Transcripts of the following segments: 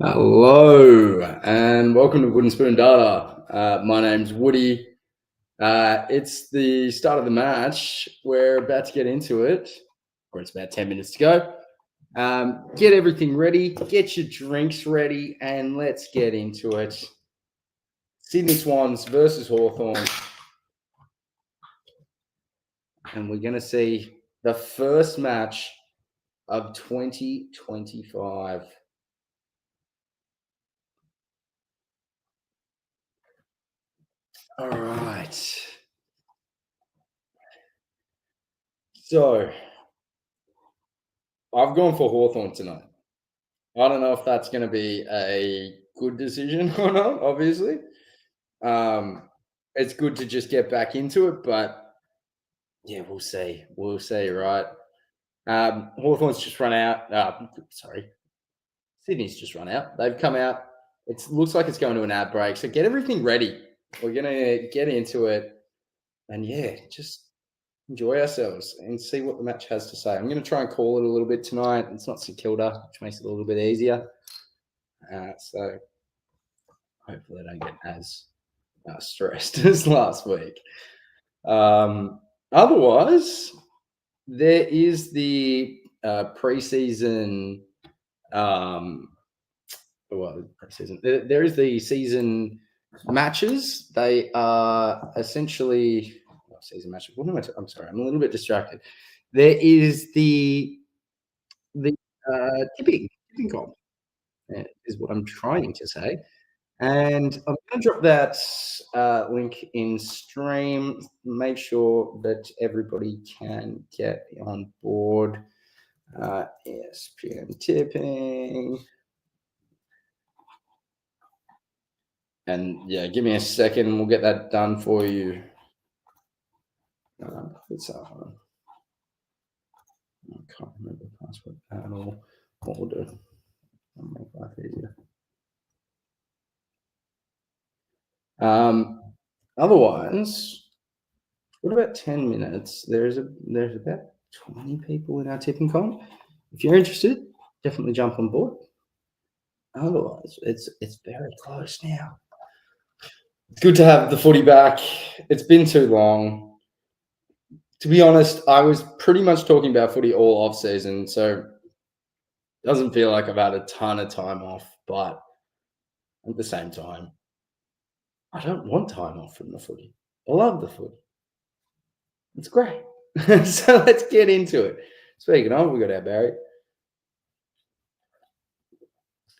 Hello and welcome to Wooden Spoon Data. My name's Woody. It's the start of the match. We're about to get into it, or it's about 10 minutes to go. Get everything ready, get your drinks ready, and let's get into it. Sydney Swans versus Hawthorn. And we're going to see the first match of 2025. All right. So I've gone for Hawthorn tonight. I don't know if that's going to be a good decision or not, obviously. Um, it's good to just get back into it, but yeah, we'll see. We'll see, right? Hawthorn's just run out. Sorry, Sydney's just run out. They've come out. It looks like it's going to an ad break. So get everything ready. We're going to get into it. And yeah, just enjoy ourselves and see what the match has to say. I'm going to try and call it a little bit tonight. It's not St Kilda, which makes it a little bit easier. So hopefully I don't get as stressed as last week. Otherwise, there is the preseason. Preseason. There is the season matches. They are essentially season matches. What am I? I'm sorry, I'm a little bit distracted. There is the tipping comp is what I'm trying to say. And I'm going to drop that link in stream. Make sure that everybody can get on board. ESPN tipping. And yeah, give me a second. We'll get that done for you. It's I can't remember the password at all. What we'll do, I'll make life easier. Otherwise, what about 10 minutes? There's about 20 people in our tipping comp. If you're interested, definitely jump on board. Otherwise, it's very close now. It's good to have the footy back. It's been too long. To be honest, I was pretty much talking about footy all off season, so it doesn't feel like I've had a ton of time off, but at the same time, I don't want time off from the footy. I love the footy. It's great. So let's get into it. Speaking of, we got our Barry.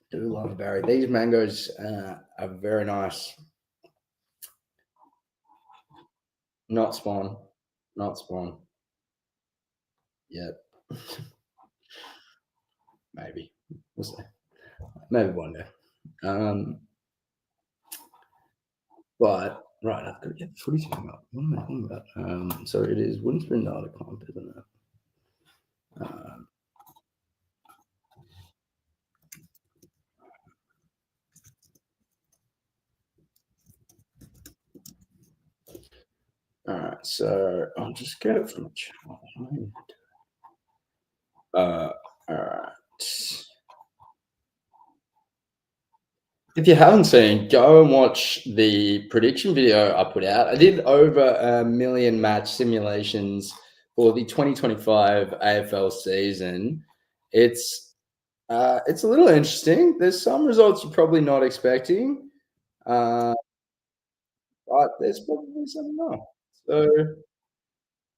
Do love Barry. These mangoes are very nice. Not spawn. Not spawn. Yet. Maybe. We'll see. Maybe one day. But right, I've got to get the footy team up. What am I thinking about? So it is Winston Data Comp, isn't it? All right, so I'll just get it from the channel. All right. If you haven't seen, go and watch the prediction video I put out. I did over 1 million match simulations for the 2025 AFL season. It's a little interesting. There's some results you're probably not expecting, but there's probably some not. So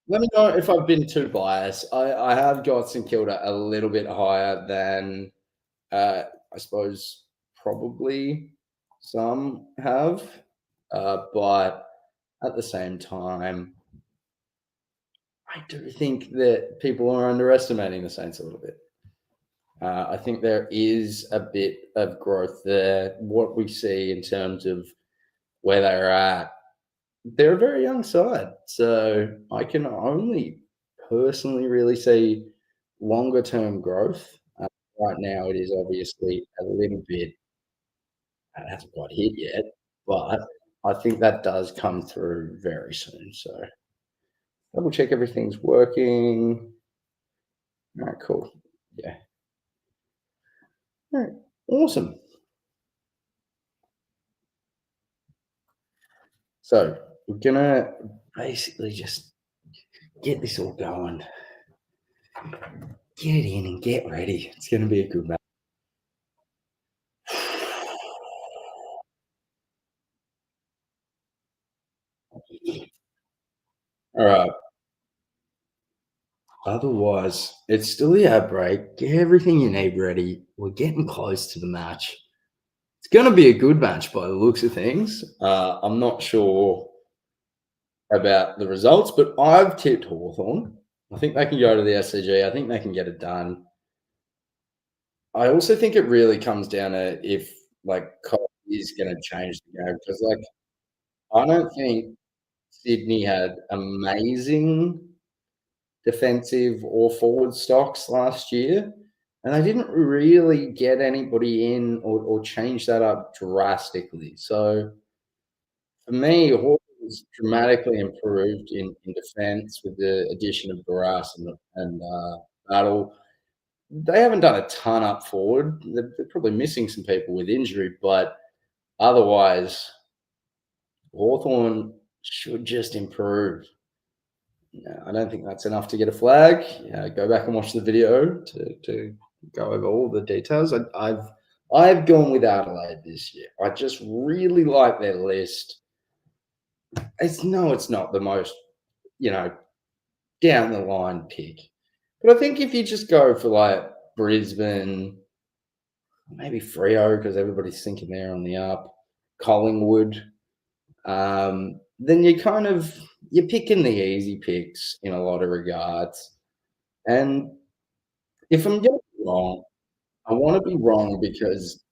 let me know if I've been too biased. I have got St Kilda a little bit higher than I suppose probably some have, but at the same time, I do think that people are underestimating the Saints a little bit. I think there is a bit of growth there. What we see in terms of where they're at, they're a very young side. So I can only personally really see longer term growth. Right now, it is obviously a little bit, it hasn't quite hit yet, but I think that does come through very soon. So double check everything's working. All right, cool. Yeah. All right, awesome. So we're gonna basically just get this all going, get in and get ready. It's gonna be a good match. All right. Otherwise, it's still the outbreak. Get everything you need ready. We're getting close to the match. It's going to be a good match by the looks of things. I'm not sure about the results, but I've tipped Hawthorn. I think they can go to the SCG. I think they can get it done. I also think it really comes down to if Cox is going to change the game because I don't think Sydney had amazing defensive or forward stocks last year, and they didn't really get anybody in or change that up drastically. So for me, Hawthorn's dramatically improved in defence with the addition of Barrass and Battle. They haven't done a ton up forward. They're probably missing some people with injury, but otherwise, Hawthorn should just improve. Yeah, I don't think that's enough to get a flag. Yeah, go back and watch the video to go over all the details. I've gone with Adelaide this year. I just really like their list. It's not the most you know down the line pick, but I think if you just go for Brisbane, maybe Freo because everybody's thinking they're on the up, Collingwood, then you're picking the easy picks in a lot of regards. And if I'm getting it wrong, I want to be wrong because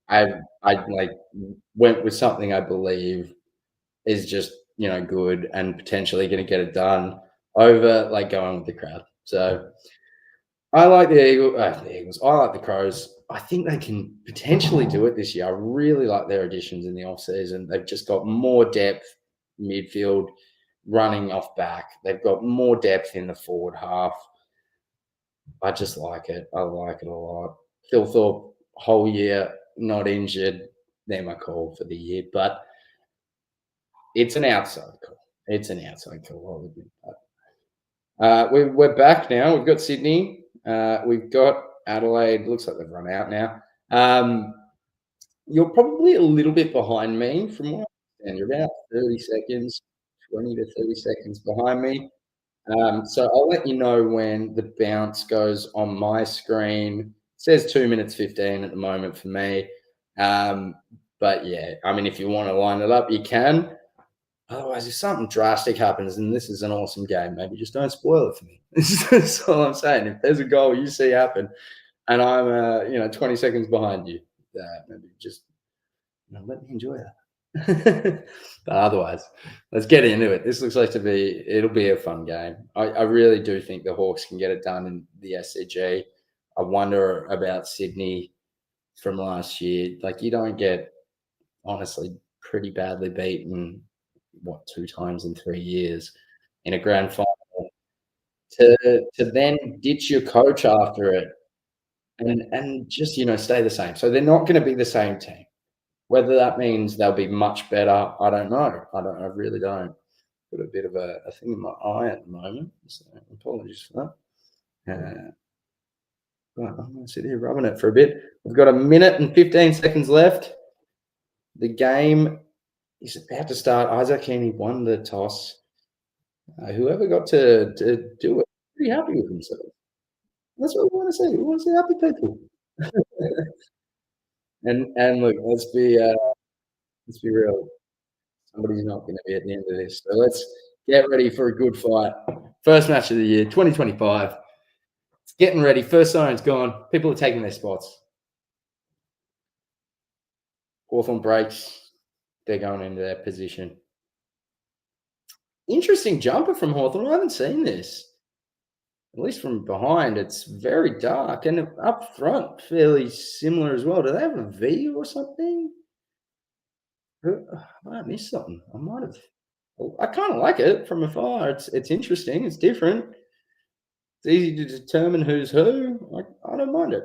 I went with something I believe is just good and potentially going to get it done over going with the crowd. So I like the Eagles. I like the Crows. I think they can potentially do it this year. I really like their additions in the off season. They've just got more depth midfield, running off back. They've got more depth in the forward half. I just like it. I like it a lot. Phil Thorpe, whole year, not injured. They're my call for the year, but it's an outside call. It's an outside call. I'll admit that. We're back now. We've got Sydney. We've got Adelaide. Looks like they've run out now. You're probably a little bit behind me from what I understand. You're about 30 seconds, 20 to 30 seconds behind me. So I'll let you know when the bounce goes on my screen. It says 2 minutes 15 at the moment for me. Um, but yeah, I mean, if you want to line it up, you can. Otherwise, if something drastic happens and this is an awesome game, maybe just don't spoil it for me. That's all I'm saying. If there's a goal you see happen and I'm, 20 seconds behind you, maybe just let me enjoy that. But otherwise, let's get into it. This looks like it'll be a fun game. I really do think the Hawks can get it done in the SCG. I wonder about Sydney from last year. You don't get honestly pretty badly beaten, two times in 3 years in a grand final to then ditch your coach after it and just stay the same. So they're not going to be the same team. Whether that means they'll be much better, I don't know. I really don't. Got a bit of a thing in my eye at the moment, so apologies for that. Right, I'm going to sit here rubbing it for a bit. We've got 1 minute and 15 seconds left. The game is about to start. Isaac Heaney won the toss. Whoever got to do it, pretty happy with himself. That's what we want to see. We want to see happy people. And look, let's be real. Somebody's not going to be at the end of this. So let's get ready for a good fight. First match of the year, 2025. It's getting ready. First siren's gone. People are taking their spots. Hawthorn breaks. They're going into their position. Interesting jumper from Hawthorn. I haven't seen this. At least from behind, it's very dark. And up front, fairly similar as well. Do they have a V or something? I might have missed something. I might have. I kind of like it from afar. It's interesting. It's different. It's easy to determine who's who. I don't mind it.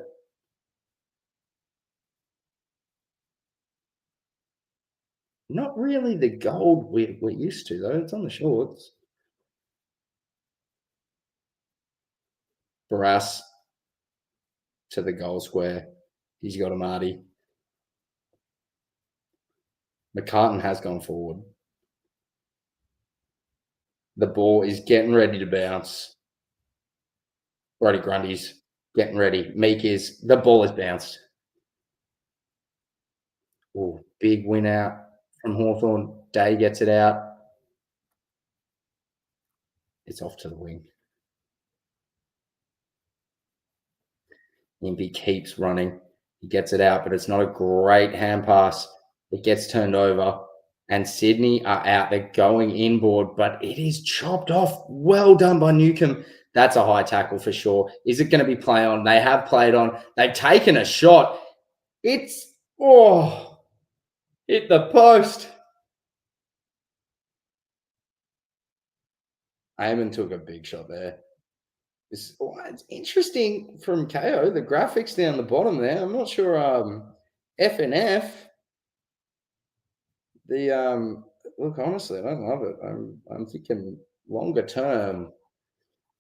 Not really the gold we're used to, though. It's on the shorts. Barrass to the goal square. He's got a Marty. McCartan has gone forward. The ball is getting ready to bounce. Brody Grundy's getting ready. Meek is. The ball is bounced. Oh, big win out from Hawthorn. Day gets it out. It's off to the wing. Impey keeps running. He gets it out, but it's not a great hand pass. It gets turned over, and Sydney are out. They're going inboard, but it is chopped off. Well done by Newcomb. That's a high tackle for sure. Is it going to be play on? They have played on. They've taken a shot. It's, hit the post. Eamon took a big shot there. It's interesting from KO, the graphics down the bottom there. I'm not sure F and F. Look, honestly, I don't love it. I'm thinking longer term,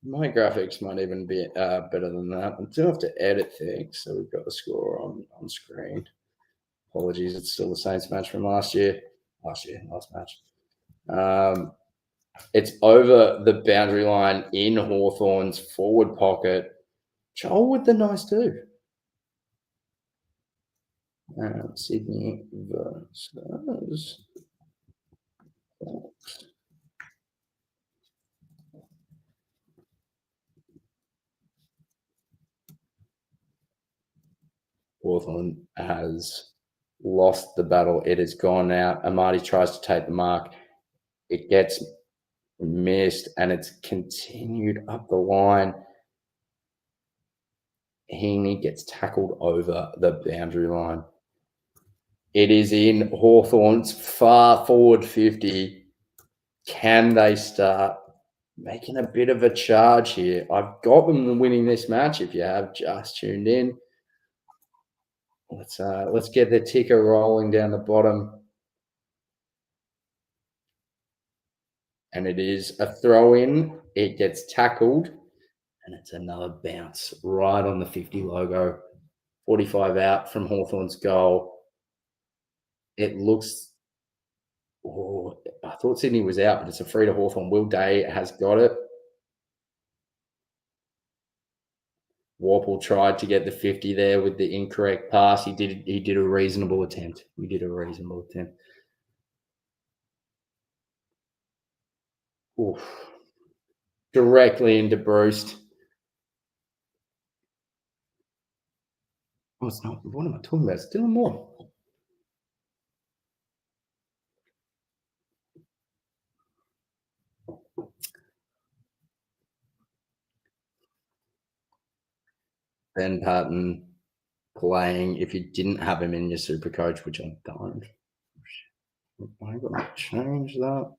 my graphics might even be better than that. I do have to edit things, so we've got the score on screen. Apologies, it's still the Saints match from last match. It's over the boundary line in Hawthorn's forward pocket. Joel with the nice too. Sydney versus Hawthorn has lost the battle. It has gone out. Amati tries to take the mark. It gets missed, and it's continued up the line. Heaney gets tackled over the boundary line. It is in Hawthorn's far forward 50. Can they start making a bit of a charge here? I've got them winning this match if you have just tuned in. Let's get the ticker rolling down the bottom. And it is a throw in. It gets tackled, and it's another bounce right on the 50 logo. 45 out from Hawthorn's goal. It looks, I thought Sydney was out, but it's a free to Hawthorn. Will Day has got it. Warple tried to get the 50 there with the incorrect pass. He did a reasonable attempt. Oof. Directly into Bruce. Oh, it's not. What am I talking about? It's Dylan Moore. Ben Patton playing if you didn't have him in your super coach, which I don't. I got to change that.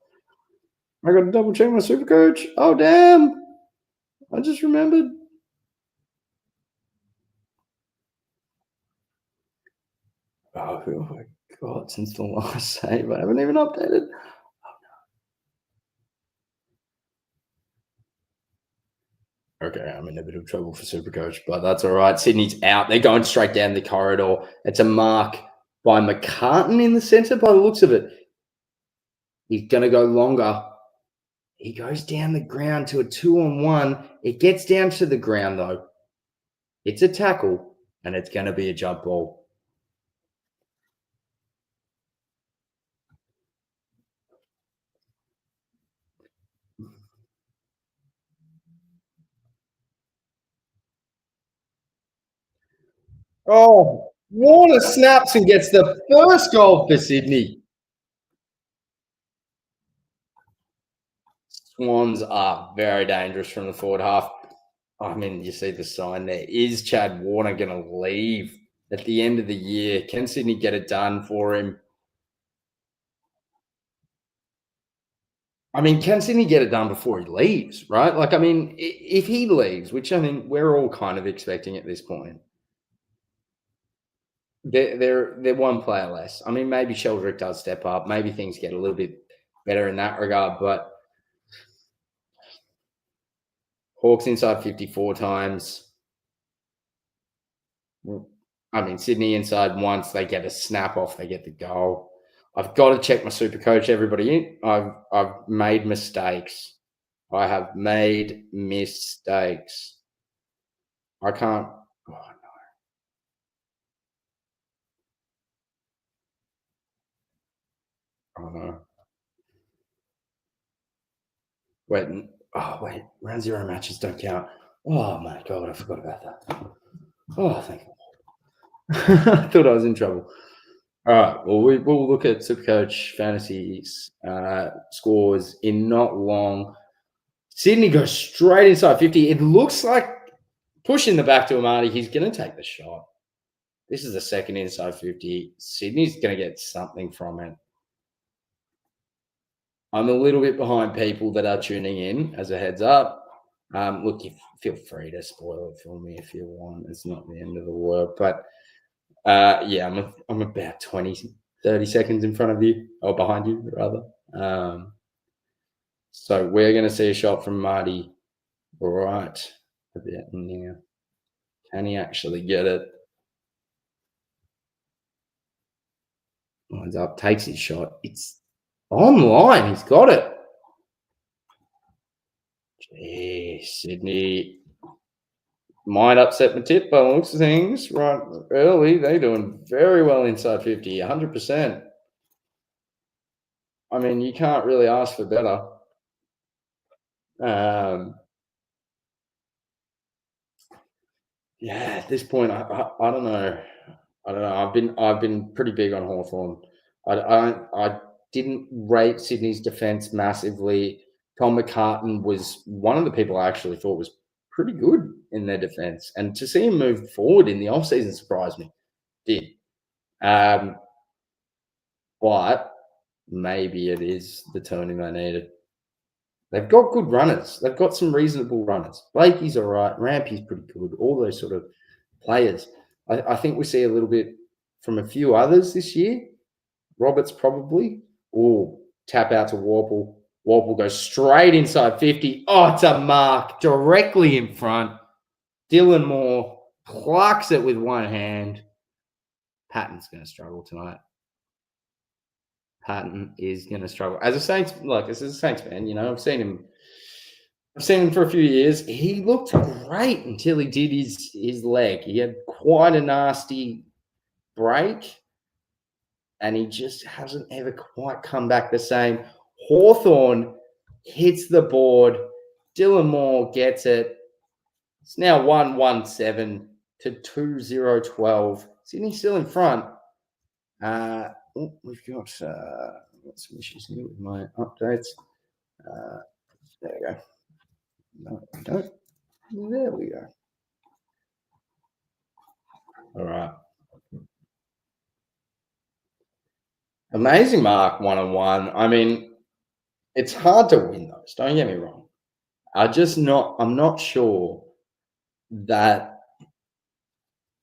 I got to double check my super coach. Oh, damn. I just remembered. Oh, who have I got since the last save? I haven't even updated. Okay, I'm in a bit of trouble for Supercoach, but that's all right. Sydney's out. They're going straight down the corridor. It's a mark by McCartan in the centre by the looks of it. He's going to go longer. He goes down the ground to a 2-on-1. It gets down to the ground, though. It's a tackle, and it's going to be a jump ball. Oh, Warner snaps and gets the first goal for Sydney. Swans are very dangerous from the forward half. I mean, you see the sign there. Is Chad Warner going to leave at the end of the year? Can Sydney get it done for him? I mean, can Sydney get it done before he leaves, right? Like, I mean, if he leaves, which I mean, we're all kind of expecting at this point, They're one player less. I mean, maybe Sheldrick does step up. Maybe things get a little bit better in that regard. But Hawks inside 54 times. I mean, Sydney inside once. They get a snap off. They get the goal. I've got to check my super coach, everybody. I've made mistakes. I have made mistakes. I can't. Oh, no. Oh, no. Wait. Round zero matches don't count. Oh, my God. I forgot about that. Oh, thank you. I thought I was in trouble. All right. Well, we'll look at Supercoach Fantasies scores in not long. Sydney goes straight inside 50. It looks like pushing the back to Amadi. He's going to take the shot. This is the second inside 50. Sydney's going to get something from it. I'm a little bit behind people that are tuning in as a heads up. Look, you feel free to spoil it for me if you want. It's not the end of the world. But yeah, I'm about 20, 30 seconds in front of you, or behind you, rather. So we're going to see a shot from Marty right about now. Can he actually get it? Lines up, takes his shot. It's online. He's got it. Jeez, Sydney might upset my tip by the looks of things. Right early, they're doing very well inside 50, 100%. I mean, you can't really ask for better. Yeah, at this point, I don't know. I don't know. I've been pretty big on Hawthorn. I didn't rate Sydney's defence massively. Tom McCartan was one of the people I actually thought was pretty good in their defence, and to see him move forward in the off season surprised me. Did, but maybe it is the turning they needed. They've got good runners. They've got some reasonable runners. Blakey's all right. Rampy's pretty good. All those sort of players. I think we see a little bit from a few others this year. Roberts probably. Oh, tap out to Warple. Warple goes straight inside 50. Oh, it's a mark directly in front. Dylan Moore plucks it with one hand. Patton's going to struggle tonight. Patton is going to struggle. As a Saints fan, you know, I've seen him for a few years. He looked great until he did his leg. He had quite a nasty break, and he just hasn't ever quite come back the same. Hawthorn hits the board. Dylan Moore gets it. It's now 1-1-7 to 2-0-12. Sydney's still in front. We've got some issues here with my updates. There we go. No, we don't. There we go. All right. Amazing mark 1-on-1. I mean, it's hard to win those. Don't get me wrong. I'm not sure that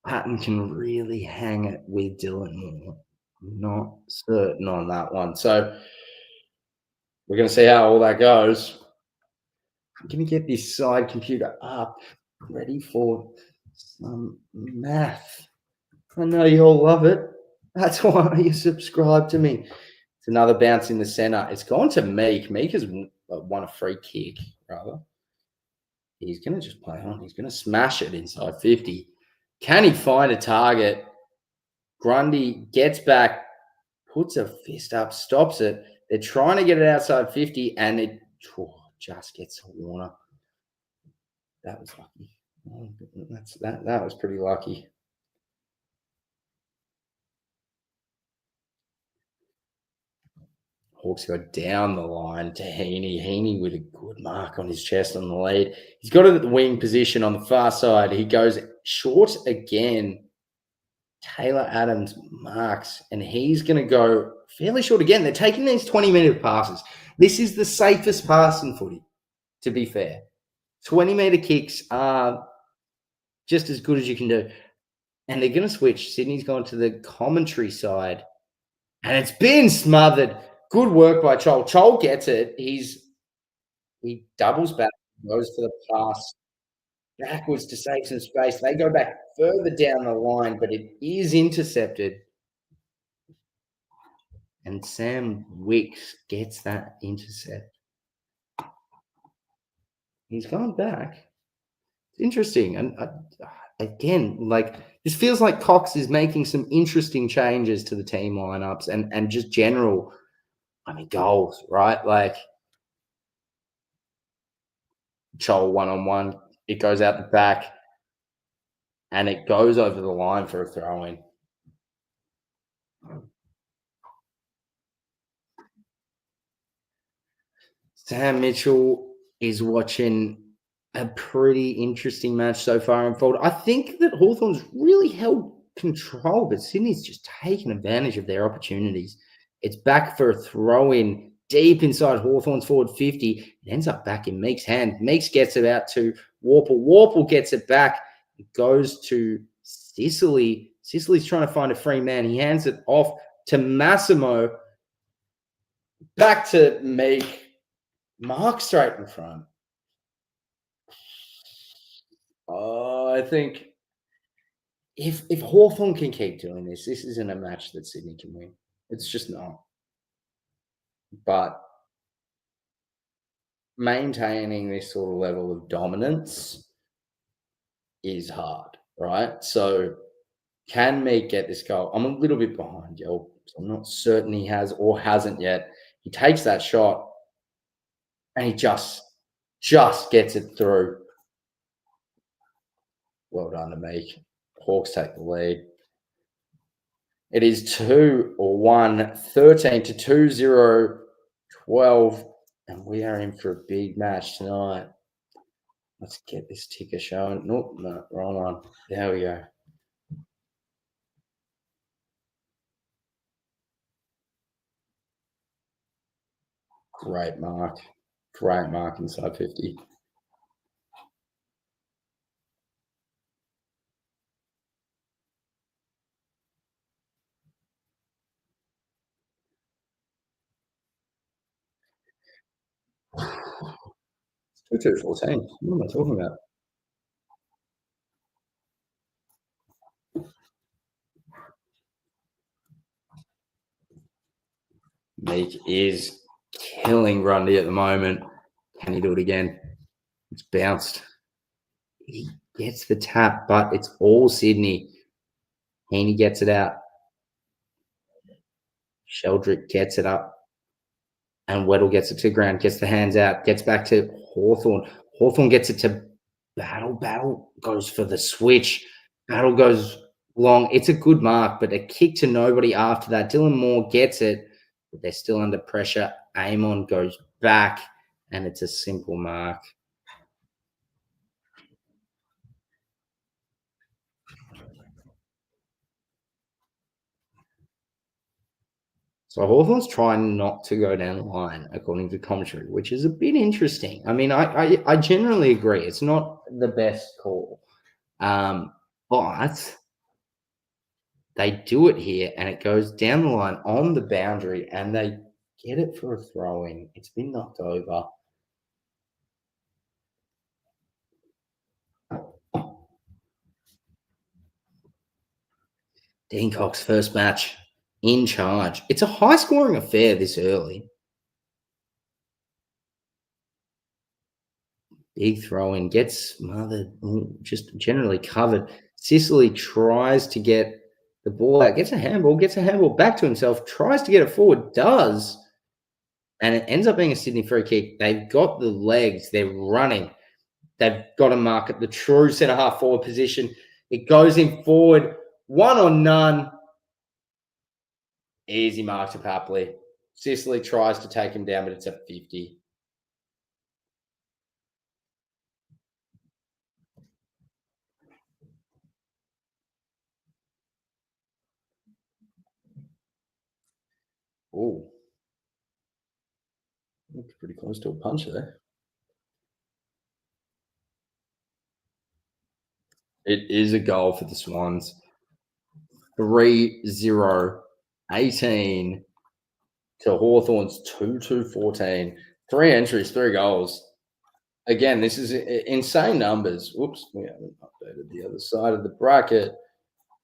Patton can really hang it with Dylan Moore. I'm not certain on that one. So we're going to see how all that goes. I'm going to get this side computer up, ready for some math. I know you all love it. That's why you subscribe to me. It's another bounce in the center. It's gone to Meek. Meek has won a free kick, rather. He's going to just play on. He's going to smash it inside 50. Can he find a target? Grundy gets back, puts a fist up, stops it. They're trying to get it outside 50, and it just gets to Warner. That was lucky. That was pretty lucky. Hawks go down the line to Heaney. Heaney with a good mark on his chest on the lead. He's got it at the wing position on the far side. He goes short again. Taylor Adams marks, and he's going to go fairly short again. They're taking these 20-metre passes. This is the safest pass in footy, to be fair. 20-metre kicks are just as good as you can do. and they're going to switch. Sydney's gone to the commentary side, and it's been smothered. Good work by Chol. Chol gets it. He doubles back, goes for the pass backwards to save some space. They go back further down the line, but it is intercepted. And Sam Wicks gets that intercept. He's gone back. It's interesting. And again, like this feels like Cox is making some interesting changes to the team lineups and just general, I mean, goals, right? Like Chol 1-on-1, it goes out the back and it goes over the line for a throw in. Sam Mitchell is watching a pretty interesting match so far unfold. I think that Hawthorn's really held control, but Sydney's just taken advantage of their opportunities. It's back for a throw in deep inside Hawthorn's forward 50. It ends up back in Meek's hand. Meeks gets it out to Warple. Warple gets it back. It goes to Sicily. Sicily's trying to find a free man. He hands it off to Massimo. Back to Meek. Mark straight in front. Oh, I think if Hawthorn can keep doing this isn't a match that Sydney can win. It's just not. But maintaining this sort of level of dominance is hard, right? So can Meek get this goal? I'm a little bit behind Yelp. I'm not certain he has or hasn't yet. He takes that shot and he just gets it through. Well done to Meek. Hawks take the lead. It is 2-1, 13 to 2-0, 12, and we are in for a big match tonight. Let's get this ticker showing. Nope, no, wrong one. There we go. Great mark. Great mark inside 50. It's 2-2-14. What am I talking about? Meek is killing Grundy at the moment. Can he do it again? It's bounced. He gets the tap, but it's all Sydney. Heaney gets it out. Sheldrick gets it up. And Weddle gets it to the ground, gets the hands out, gets back to Hawthorn. Hawthorn gets it to Battle. Battle goes for the switch. Battle goes long. It's a good mark, but a kick to nobody after that. Dylan Moore gets it, but they're still under pressure. Amon goes back, and it's a simple mark. So Hawthorn's trying not to go down the line, according to commentary, which is a bit interesting. I mean, I generally agree. It's not the best call. But they do it here and it goes down the line on the boundary and they get it for a throw in. It's been knocked over. Dean Cox, first match in charge. It's a high scoring affair this early. Big throw in, gets smothered, just generally covered. Sicily tries to get the ball out, gets a handball back to himself, tries to get it forward, does. And it ends up being a Sydney free kick. They've got the legs, they're running. They've got to mark it the true centre half forward position. It goes in forward, one on none. Easy mark to Papley. Sicily tries to take him down, but it's at 50. Oh, looks pretty close to a punch there. It is a goal for the Swans. 3-0-18 to Hawthorn's 2-2-14. 3 entries, 3 goals. Again, this is insane numbers. Whoops, we haven't updated the other side of the bracket.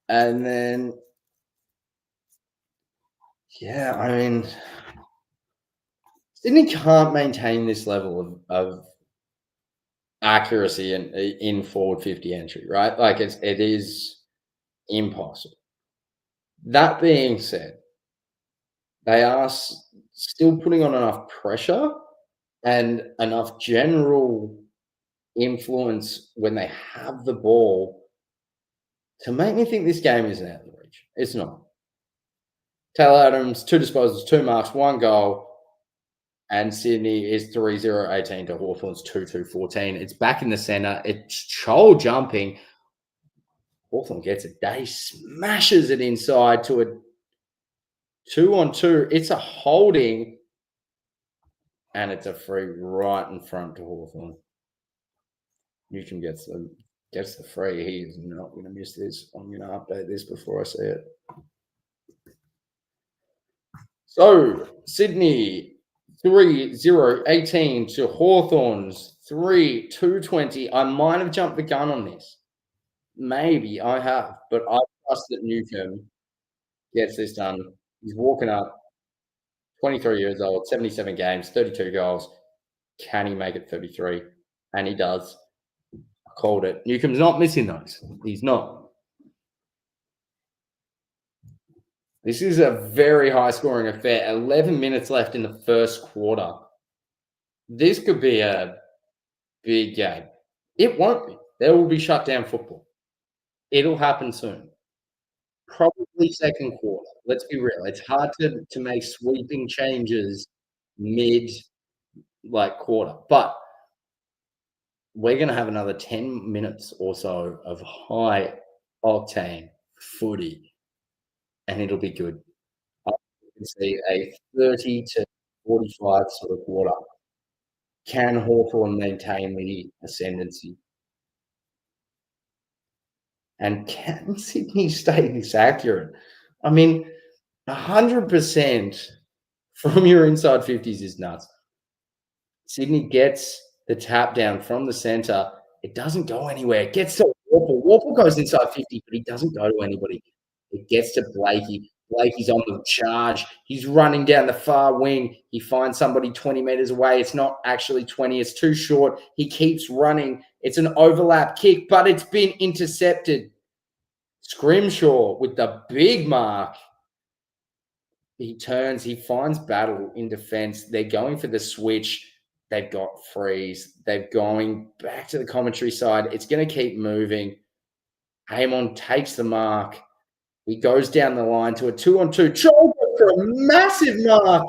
And then, yeah, I mean, Sydney can't maintain this level of accuracy in forward 50 entry, right? Like it is impossible. That being said, they are still putting on enough pressure and enough general influence when they have the ball to make me think this game isn't out of reach. It's not. Taylor Adams, 2 disposals, 2 marks, 1 goal, and Sydney is 3-0-18 to Hawthorn's 2-2-14. It's back in the centre. It's Chol jumping. Hawthorn gets it. Day smashes it inside to a 2-on-2. It's a holding, and it's a free right in front to Hawthorn. Newcomb gets the free. He's not going to miss this. I'm going to update this before I see it. So Sydney 3-0-18 to Hawthorn's 3-2-20. I might have jumped the gun on this. Maybe I have, but I trust that Newcomb gets this done. He's walking up, 23 years old, 77 games, 32 goals. Can he make it 33? And he does. I called it. Newcomb's not missing those. He's not. This is a very high-scoring affair. 11 minutes left in the first quarter. This could be a big game. It won't be. There will be shutdown football. It'll happen soon. Probably second quarter. Let's be real. It's hard to make sweeping changes mid quarter. But we're going to have another 10 minutes or so of high octane footy, and it'll be good. I can see a 30 to 45 sort of quarter. Can Hawthorn maintain the ascendancy? And can Sydney stay this accurate? I mean, 100% from your inside 50s is nuts. Sydney gets the tap down from the centre. It doesn't go anywhere. It gets to Warple. Warple goes inside 50, but he doesn't go to anybody. It gets to Blakey. Blakey's on the charge. He's running down the far wing. He finds somebody 20 metres away. It's not actually 20. It's too short. He keeps running. It's an overlap kick, but it's been intercepted. Scrimshaw with the big mark. He turns. He finds Battle in defence. They're going for the switch. They've got freeze. They're going back to the commentary side. It's going to keep moving. Hamon takes the mark. He goes down the line to a 2-on-2. Chol for a massive mark.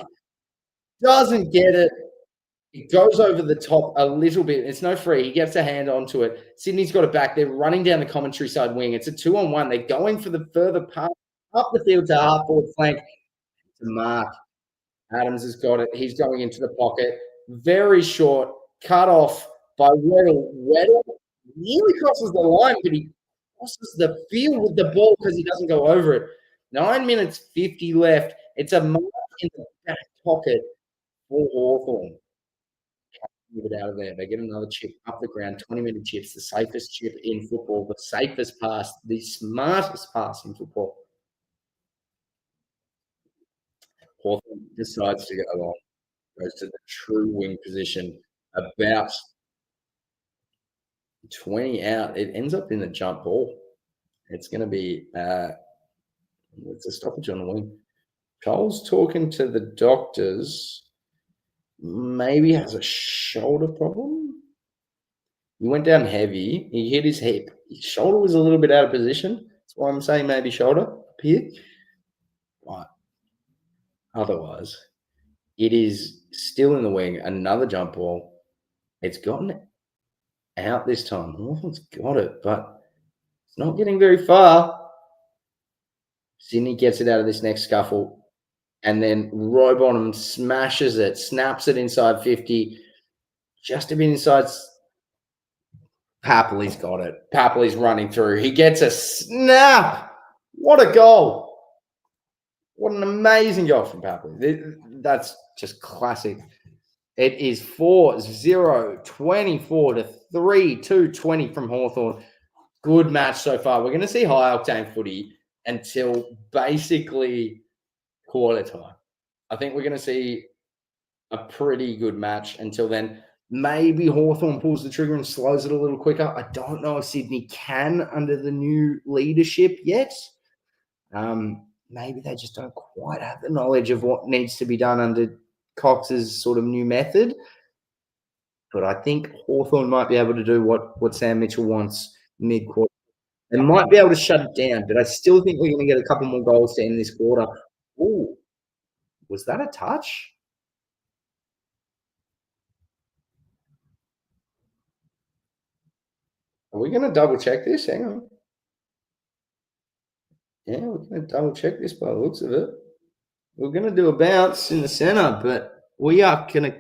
Doesn't get it. It goes over the top a little bit. It's no free. He gets a hand onto it. Sydney's got it back. They're running down the commentary side wing. It's a 2-on-1. They're going for the further pass up the field to half forward flank. It's a mark. Adams has got it. He's going into the pocket. Very short. Cut off by Weddle. Weddle nearly crosses the line, but he crosses the field with the ball because he doesn't go over it. 9 minutes 50 left. It's a mark in the back pocket for Hawthorn. Move it out of there. They get another chip up the ground. 20-meter chips, the safest chip in football, the safest pass, the smartest pass in football. Hawthorn decides to go along. Goes to the true wing position. About 20 out. It ends up in the jump ball. It's going to be it's a stoppage on the wing. Cole's talking to the doctors. Maybe has a shoulder problem. He went down heavy. He hit his hip. His shoulder was a little bit out of position. That's why I'm saying maybe shoulder up here. But otherwise, it is still in the wing. Another jump ball. It's gotten out this time. Hawthorn's got it, but it's not getting very far. Sydney gets it out of this next scuffle. And then Rowbottom smashes it, snaps it inside 50. Just a bit inside. Papley's got it. Papley's running through. He gets a snap. What a goal. What an amazing goal from Papley. That's just classic. It is 4-0, 24 to 3-2, 20 from Hawthorn. Good match so far. We're going to see high octane footy until basically quarter time. I think we're going to see a pretty good match until then. Maybe Hawthorn pulls the trigger and slows it a little quicker. I don't know if Sydney can under the new leadership yet. Maybe they just don't quite have the knowledge of what needs to be done under Cox's sort of new method. But I think Hawthorn might be able to do what Sam Mitchell wants mid-quarter. They might be able to shut it down, but I still think we're going to get a couple more goals to end this quarter. Ooh, was that a touch? Are we going to double check this? Hang on. Yeah, we're going to double check this by the looks of it. We're going to do a bounce in the centre, but we are going to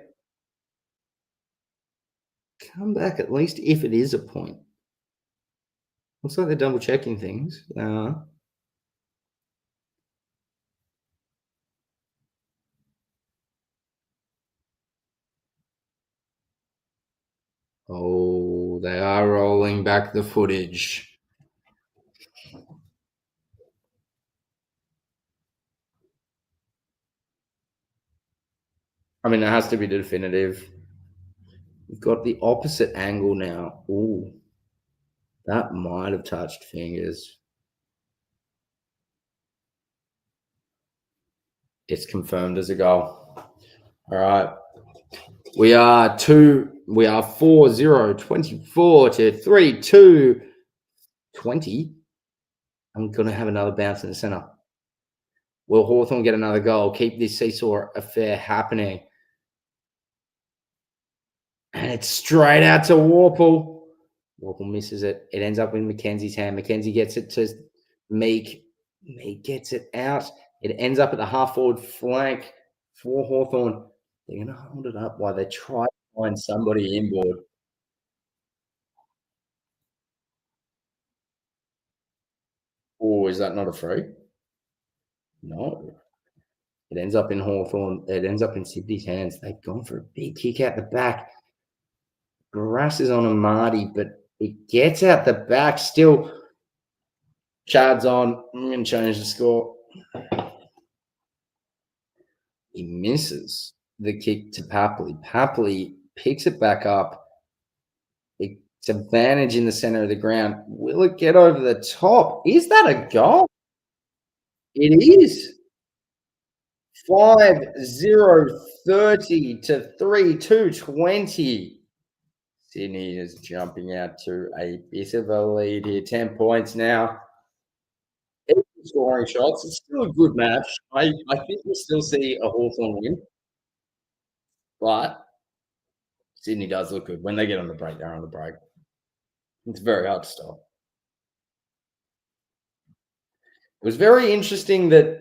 come back at least if it is a point. Looks like they're double checking things. Oh, they are rolling back the footage. I mean, it has to be definitive. We've got the opposite angle now. Ooh, that might have touched fingers. It's confirmed as a goal. All right. We are 4-0, 24 to 3-2, 20. I'm going to have another bounce in the centre. Will Hawthorn get another goal? Keep this seesaw affair happening. And it's straight out to Warple. Warple misses it. It ends up in Mackenzie's hand. Mackenzie gets it to Meek. Meek gets it out. It ends up at the half-forward flank for Hawthorn. They're going to hold it up while they try to find somebody inboard. Oh, is that not a free? No. It ends up in Hawthorn. It ends up in Sydney's hands. They've gone for a big kick out the back. Barrass is on a Marty, but it gets out the back. Still, Chad's on. I'm going to change the score. He misses the kick to Papley. Papley picks it back up. It's advantage in the center of the ground. Will it get over the top? Is that a goal? It is. 5-0, 30 to 3-2, 20. Sydney is jumping out to a bit of a lead here. 10 points now. Scoring shots. It's still a good match. I think we'll still see a Hawthorn win. But Sydney does look good. When they get on the break, they're on the break. It's very hard to stop. It was very interesting that,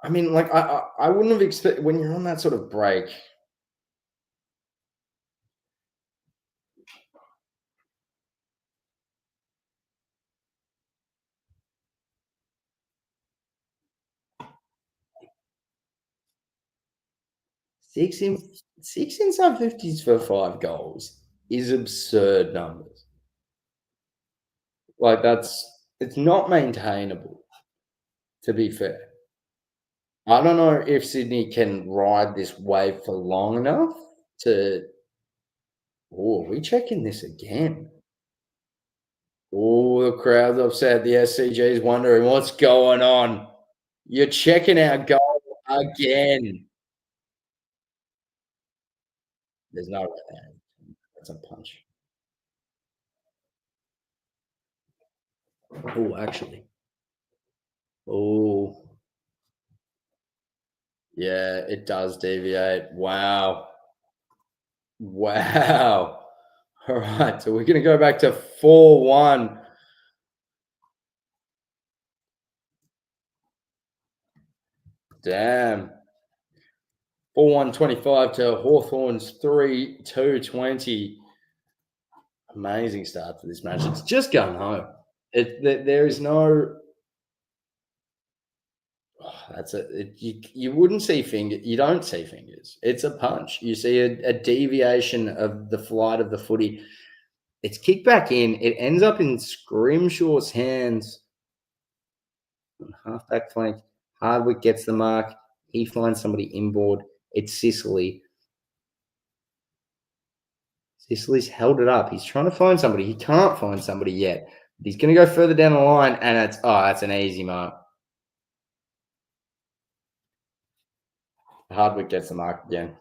I mean, like, I wouldn't have expected when you're on that sort of break. Six inside 50s for 5 goals is absurd numbers. Like, it's not maintainable, to be fair. I don't know if Sydney can ride this wave for long enough to. Oh, are we checking this again? Oh, the crowd's upset. The SCG's wondering what's going on. You're checking our goal again. There's no way there. That's a punch. Oh, actually. Oh. Yeah, it does deviate. Wow. Wow. All right. So we're going to go back to 4-1. Damn. 4-1-25 to Hawthorn's 3-2-20. Amazing start to this match. It's just going home. There is no you wouldn't see finger. You don't see fingers. It's a punch. You see a deviation of the flight of the footy. It's kicked back in. It ends up in Scrimshaw's hands on halfback flank. Hardwick gets the mark. He finds somebody inboard. It's Sicily. Sicily's held it up. He's trying to find somebody. He can't find somebody yet. He's going to go further down the line, and that's an easy mark. Hardwick gets the mark again.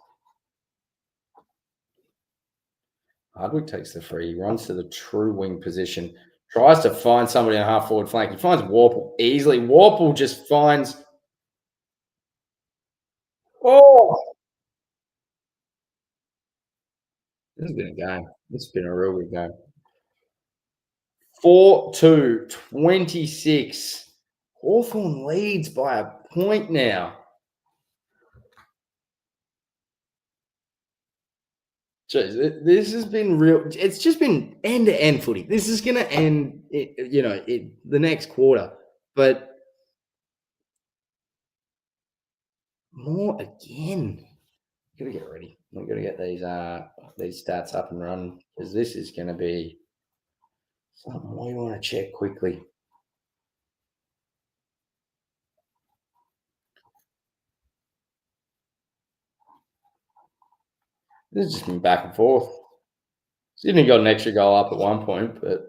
Hardwick takes the free. He runs to the true wing position. Tries to find somebody on a half forward flank. He finds Warple easily. Warple just finds. Oh! This has been a game. This has been a real good game. 4-2, 26. Hawthorn leads by a point now. Jeez, this has been real. It's just been end-to-end footy. This is going to end, the next quarter. But more again. Got to get ready. We've got to get these stats up and running because this is going to be something we want to check quickly. This has just been back and forth. Sydney got an extra goal up at one point, but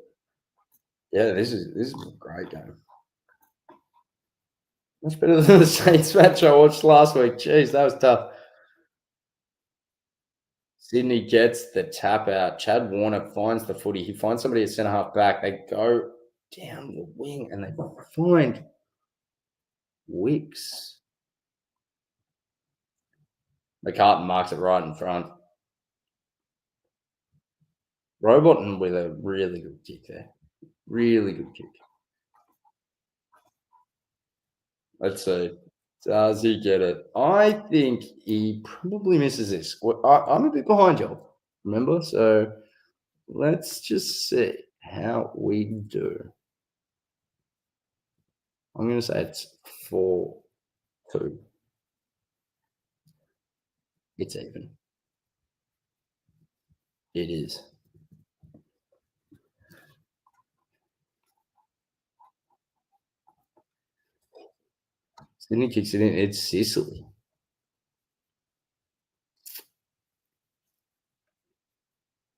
yeah, this is a great game. Much better than the Saints match I watched last week. Jeez, that was tough. Sydney gets the tap out. Chad Warner finds the footy. He finds somebody at centre half back. They go down the wing and they find Wicks. McCartan marks it right in front. Roboton with a really good kick there. Really good kick. Let's see. Does he get it? I think he probably misses this. I'm a bit behind you, remember? So let's just see how we do. I'm going to say it's 4-2. It's even. It is. Sydney kicks it in. It's Sicily.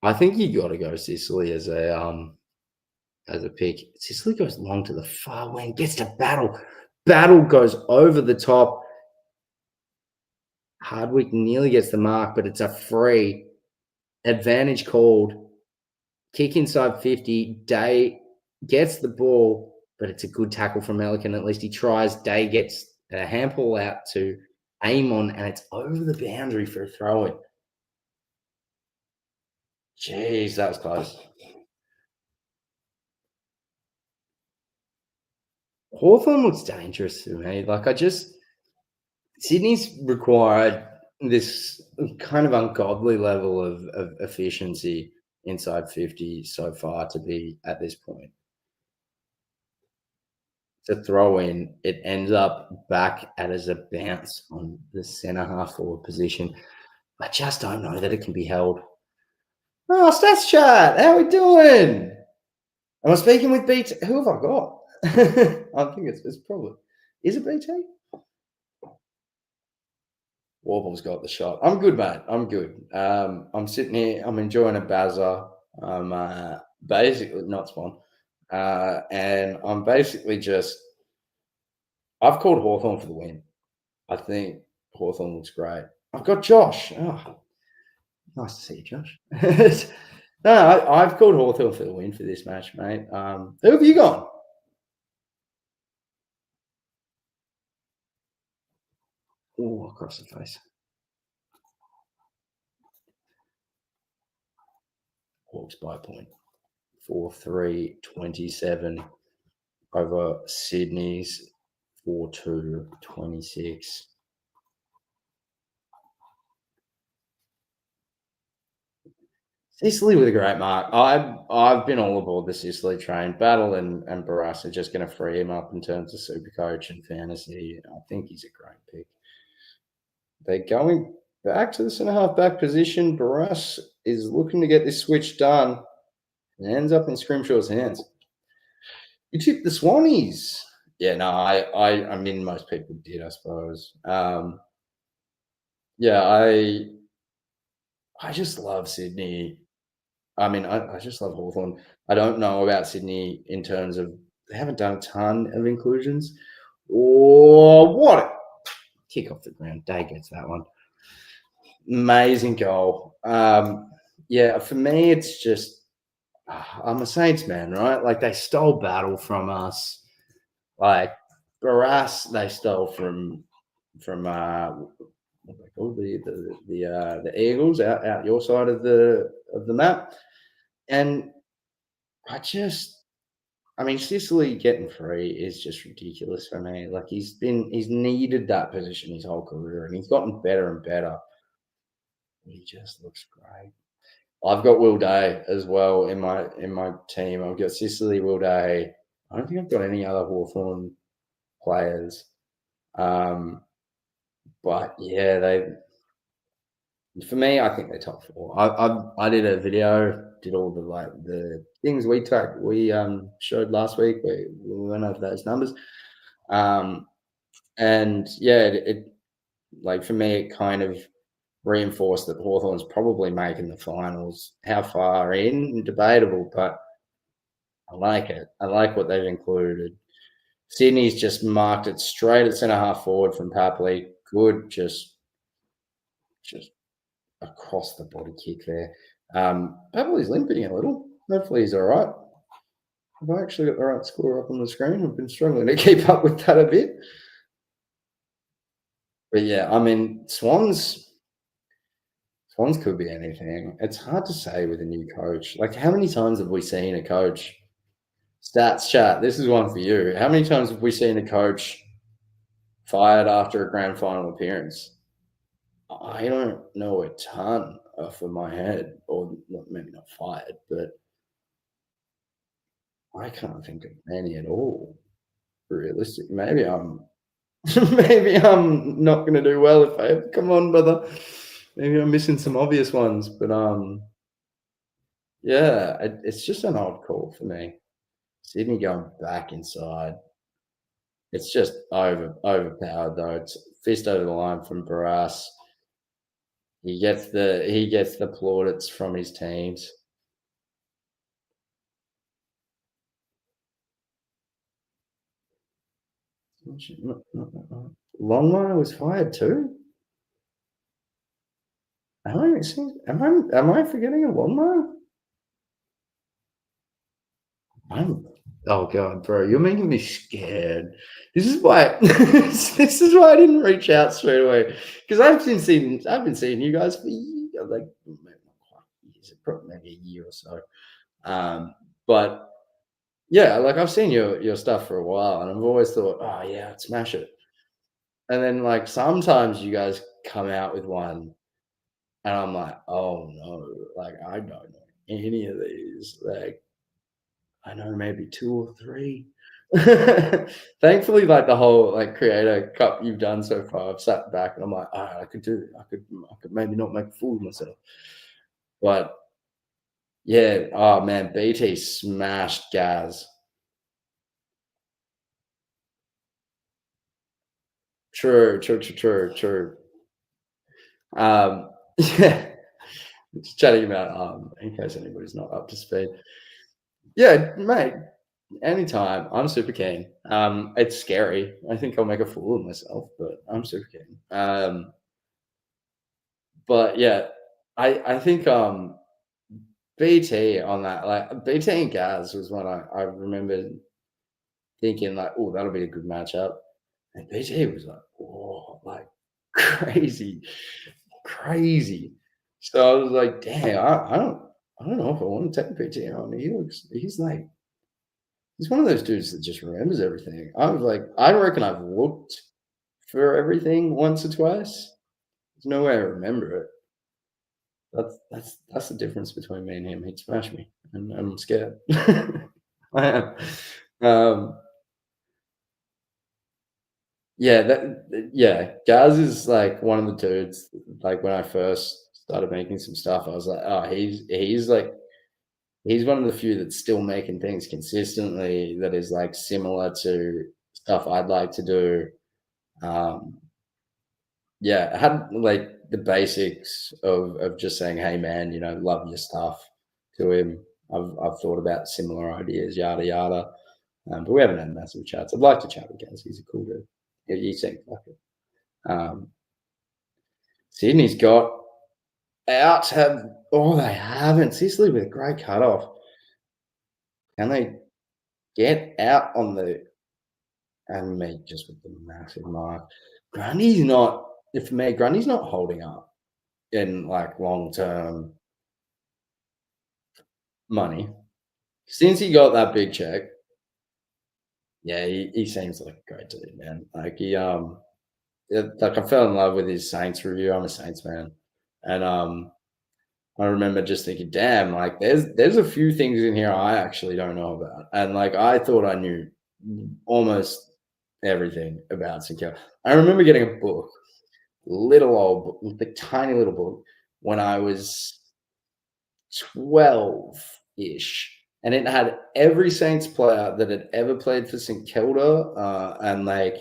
I think you got to go Sicily as a pick. Sicily goes long to the far wing, gets to Battle. Battle goes over the top. Hardwick nearly gets the mark, but it's a free. Advantage called. Kick inside 50. Day gets the ball, but it's a good tackle from Melican. At least he tries. Day gets a handball out to Amon, and it's over the boundary for a throw-in. Jeez, that was close. Hawthorn looks dangerous to me. Sydney's required this kind of ungodly level of efficiency inside 50 so far to be at this point. To throw in, it ends up back as a bounce on the centre half forward position. I just don't know that it can be held. Oh, Stats Chat, how are we doing? Am I speaking with BT? Who have I got? I think it's probably, is it BT? Warble's got the shot. I'm good, mate. I'm good. I'm sitting here. I'm enjoying a bazza. I'm basically not spawn. And I'm basically I've called Hawthorn for the win. I think Hawthorn looks great. I've got Josh. Oh, nice to see you, Josh. No, I've called Hawthorn for the win for this match, mate. Who have you gone? Oh, across the face. Hawks by a point. 4-3, 27 over Sydney's 4-2, 26. Sicily with a great mark. I've been all aboard the Sicily train. Battle and Barrass are just going to free him up in terms of super coach and fantasy. I think he's a great pick. They're going back to the centre half back position. Barrass is looking to get this switch done and ends up in Scrimshaw's hands. You tipped the Swannies. Yeah, no, I mean, most people did, I suppose. Yeah, I just love Sydney. I mean, I just love Hawthorn. I don't know about Sydney in terms of they haven't done a ton of inclusions. Oh, what a kick off the ground. Day gets that one. Amazing goal. Yeah, for me, it's just I'm a Saints man, right? Like they stole battle from us. Like Barrass, they stole from what they call the Eagles out your side of the map, and I mean, Sicily getting free is just ridiculous for me. Like he's needed that position his whole career, and he's gotten better and better. He just looks great. I've got Will Day as well in my team. I've got Sicily, Will Day. I don't think I've got any other Hawthorn players. Um, but yeah, they for me, I think they're top four. I did a video, did all the things we showed last week. We went over those numbers. Um, and yeah, it like for me, it kind of reinforced that Hawthorn's probably making the finals. How far in? Debatable, but I like it. I like what they've included. Sydney's just marked it straight at centre half forward from Papley. Good, just across the body kick there. Papley's limping a little. Hopefully he's all right. Have I actually got the right score up on the screen? I've been struggling to keep up with that a bit. But yeah, I mean, Swans could be anything. It's hard to say with a new coach. Like, how many times have we seen a coach? Stats chat. This is one for you. How many times have we seen a coach fired after a grand final appearance? I don't know a ton off of my head, or maybe not fired, but I can't think of any at all. Realistic. Maybe I'm maybe I'm not going to do well if I come on, brother. Maybe I'm missing some obvious ones, but yeah, it's just an odd call for me. Sydney going back inside. It's just overpowered though. It's fist over the line from Barrass. He gets the plaudits from his teams. Longmire was fired too. Am I forgetting a Longmire? I'm oh god, bro, you're making me scared. This is why this is why I didn't reach out straight away because I've been seeing you guys for like maybe not quite years, probably maybe a year or so. But yeah, like I've seen your stuff for a while, and I've always thought, oh yeah, I'd smash it. And then like sometimes you guys come out with one, and I'm like, oh no, like I don't know any of these. Like I know maybe 2 or 3. Thankfully, like, the whole, like, creator cup you've done so far, I've sat back and I'm like, "Alright, I could maybe not make a fool of myself." But, yeah, oh, man, BT smashed Gaz. True. Yeah, just chatting about, in case anybody's not up to speed. Yeah, mate, anytime. I'm super keen. It's scary. I think I'll make a fool of myself, but I'm super keen. But yeah, I think BT on that, like BT and Gaz was one I remember thinking like, oh, that'll be a good matchup. And BT was like, oh, like crazy, crazy. So I was like, damn, I don't know if I want to take BT on. He's one of those dudes that just remembers everything. I was like, I reckon I've looked for everything once or twice. There's no way I remember it. That's the difference between me and him. He'd smash me, and I'm scared. I am. Um, yeah, yeah. Gaz is like one of the dudes. Like when I first started making some stuff, I was like, oh, he's one of the few that's still making things consistently that is like similar to stuff I'd like to do. Um, yeah, I had like the basics of just saying, "Hey, man, love your stuff," to him. I've thought about similar ideas, yada yada. But we haven't had massive chats. I'd like to chat with Gaz. He's a cool dude. Yeah, he seems like it. Um, Sydney's got out. Have they haven't. Sicily with a great cutoff. Can they get out on the and me just with the massive mark? Grundy's not. For me, Grundy's not holding up in like long term money. Since he got that big check, yeah, he seems like a great dude, man. Like like I fell in love with his Saints review. I'm a Saints fan, and I remember just thinking, damn, like there's a few things in here I actually don't know about, and like I thought I knew almost everything about St. I remember getting a book, little old book, the tiny little book, when I was 12 ish. And it had every Saints player that had ever played for St Kilda, and like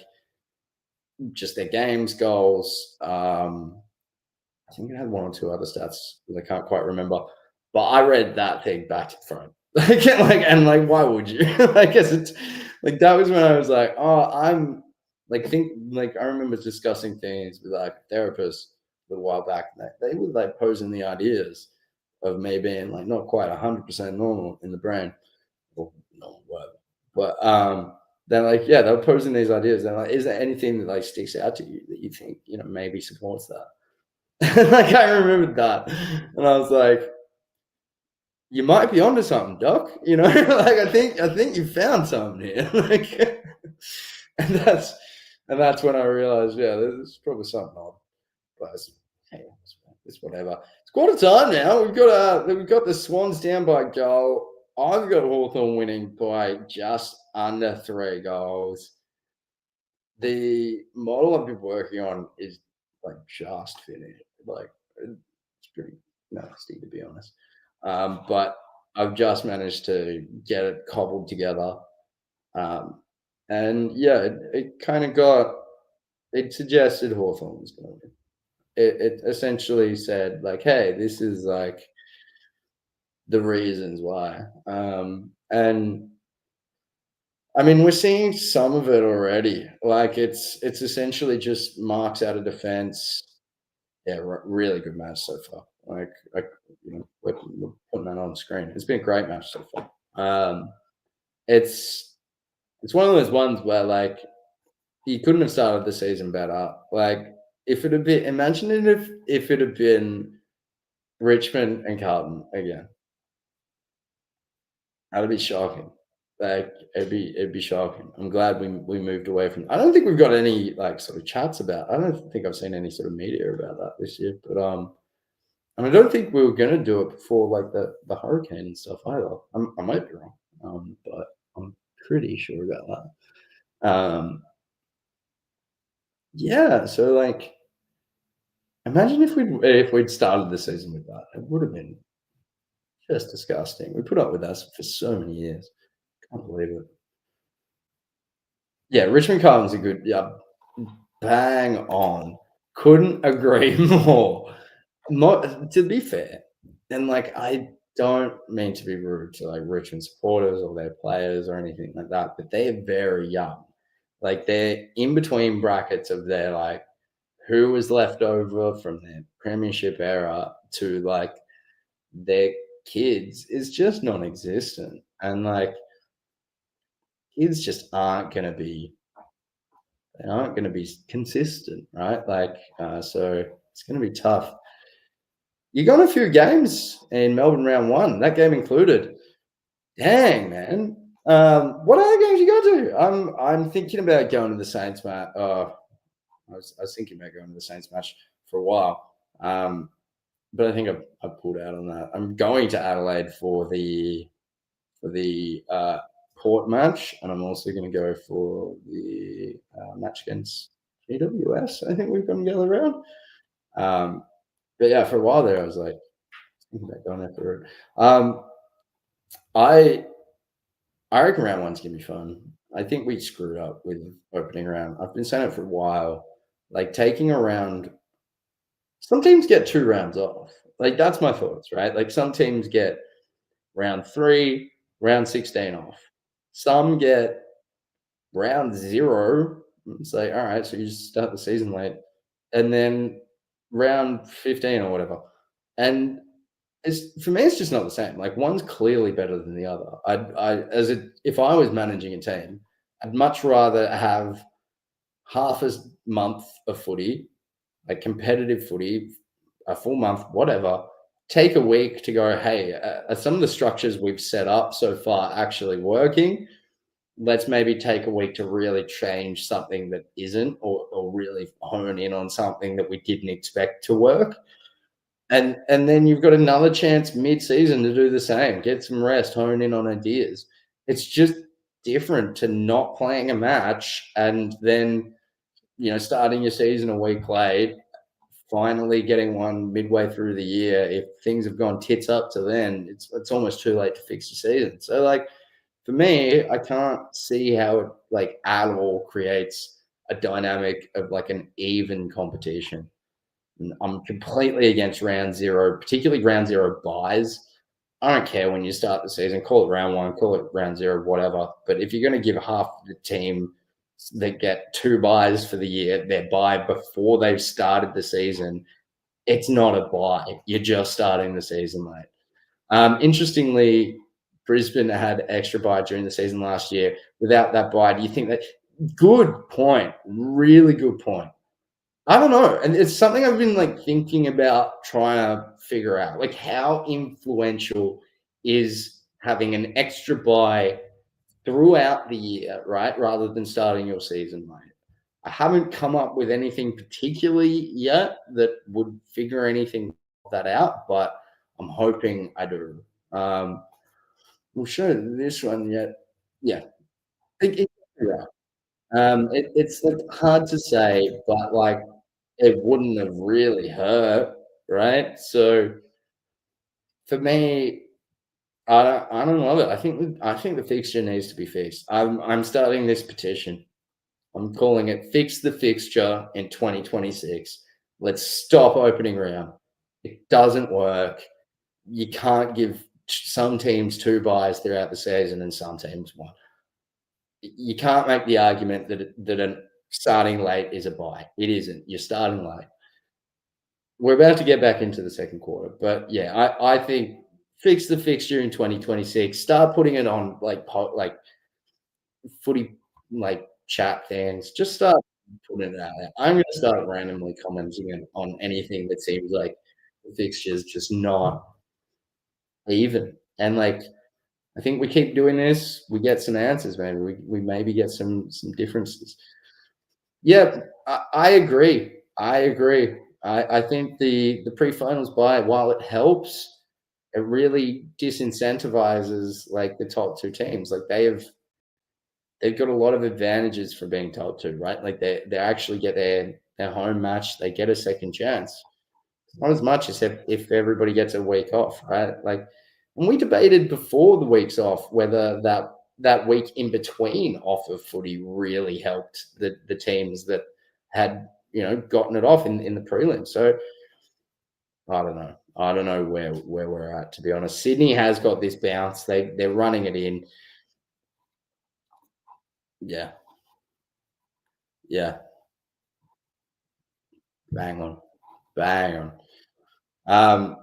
just their games, goals. I think it had one or two other stats that I can't quite remember. But I read that thing back and front. Why would you? I guess it's like that was when I was like, oh, I'm I remember discussing things with like therapists a little while back. And they were like posing the ideas of me being like not quite 100% normal in the brain or normal, whatever. But they're like, yeah, they're posing these ideas. They're like, is there anything that like sticks out to you that you think maybe supports that? Like I remembered that, and I was like, you might be onto something, Doc. Like I think you found something here. Like, and that's when I realized, yeah, there's probably something odd. But hey, it's whatever. It's quarter time now. We've got the Swans down by a goal. I've got Hawthorn winning by just under 3 goals. The model I've been working on is like just finished. Like it's pretty nasty to be honest. But I've just managed to get it cobbled together. Um, and yeah, it kind of it suggested Hawthorn was going to win. It essentially said like, hey, this is like the reasons why. And I mean, we're seeing some of it already. Like it's essentially just marks out of defense. Yeah, really good match so far. We're putting that on screen. It's been a great match so far. It's it's one of those ones where like you couldn't have started the season better. Like if it had been, imagine it if it had been Richmond and Carlton again. That'd be shocking. Like it'd be shocking. I'm glad we moved away from. I don't think we've got any like sort of chats about. I don't think I've seen any sort of media about that this year. But and I don't think we were gonna do it before like the hurricane and stuff either. I might be wrong, but I'm pretty sure about that. Yeah. So like, imagine if we'd started the season with that. It would have been just disgusting. We put up with us for so many years. Can't believe it. Yeah, Richmond Carlton's a good. Yeah, bang on. Couldn't agree more. Not to be fair, and like I don't mean to be rude to like Richmond supporters or their players or anything like that, but they're very young. Like they're in between brackets of their like who was left over from their premiership era to like their kids is just non-existent, and like kids just aren't going to be consistent, right? Like, so it's going to be tough. You got a few games in Melbourne round one, that game included. Dang, man. What other games you got to? I'm thinking about going to the Saints match. I was thinking about going to the Saints match for a while. but I think I pulled out on that. I'm going to Adelaide for the Port match, and I'm also going to go for the match against GWS. I think we've got the other round. But yeah, for a while there, I was like thinking about going there for it. I I reckon round one's gonna be fun. I think we screwed up with opening round. I've been saying it for a while. Like taking a round, some teams get 2 rounds off. Like that's my thoughts, right? Like some teams get round three, round 16 off. Some get round zero. It's like, all right, so you just start the season late. And then round 15 or whatever. And it's for me, it's just not the same. Like one's clearly better than the other. If I was managing a team, I'd much rather have half a month of footy, like competitive footy, a full month, whatever. Take a week to go. Hey, are some of the structures we've set up so far actually working? Let's maybe take a week to really change something that isn't, or really hone in on something that we didn't expect to work. And then you've got another chance mid-season to do the same. Get some rest, hone in on ideas. It's just different to not playing a match and then starting your season a week late, finally getting one midway through the year. If things have gone tits up to then, it's almost too late to fix your season. So like for me, I can't see how it like at all creates a dynamic of like an even competition. I'm completely against round zero, particularly round zero buys. I don't care when you start the season, call it round one, call it round zero, whatever. But if you're going to give half the team that get 2 buys for the year their buy before they've started the season, it's not a buy. You're just starting the season late. Interestingly, Brisbane had extra buy during the season last year. Without that buy, do you think that? Good point. Really good point. I don't know, and it's something I've been, like, thinking about trying to figure out, like, how influential is having an extra buy throughout the year, right, rather than starting your season late? I haven't come up with anything particularly yet that would figure anything that out, but I'm hoping I do. We'll show this one yet. Yeah, it yeah. It's, like, hard to say, but, like, it wouldn't have really hurt, right? So for me, I don't love it. I think the fixture needs to be fixed. I'm starting this petition. I'm calling it "Fix the Fixture in 2026." Let's stop opening round. It doesn't work. You can't give some teams 2 buys throughout the season and some teams one. You can't make the argument that a starting late is a buy. It isn't. You're starting late. We're about to get back into the second quarter, but yeah, I think fix the fixture in 2026. Start putting it on like footy chat things. Just start putting it out there. I'm gonna start randomly commenting on anything that seems like the fixture's just not even. And like I think we keep doing this, we get some answers, maybe. We maybe get some differences. Yeah, I agree. I agree. I think the pre-finals buy, while it helps, it really disincentivizes like the top 2 teams. Like they've got a lot of advantages for being top 2, right? Like they actually get their home match, they get a second chance. Not as much as if everybody gets a week off, right? Like, and we debated before the weeks off whether that week in between off of footy really helped the teams that had gotten it off in the prelims. So I don't know. I don't know where we're at, to be honest. Sydney has got this bounce. They're running it in. Yeah, yeah, bang on, bang on.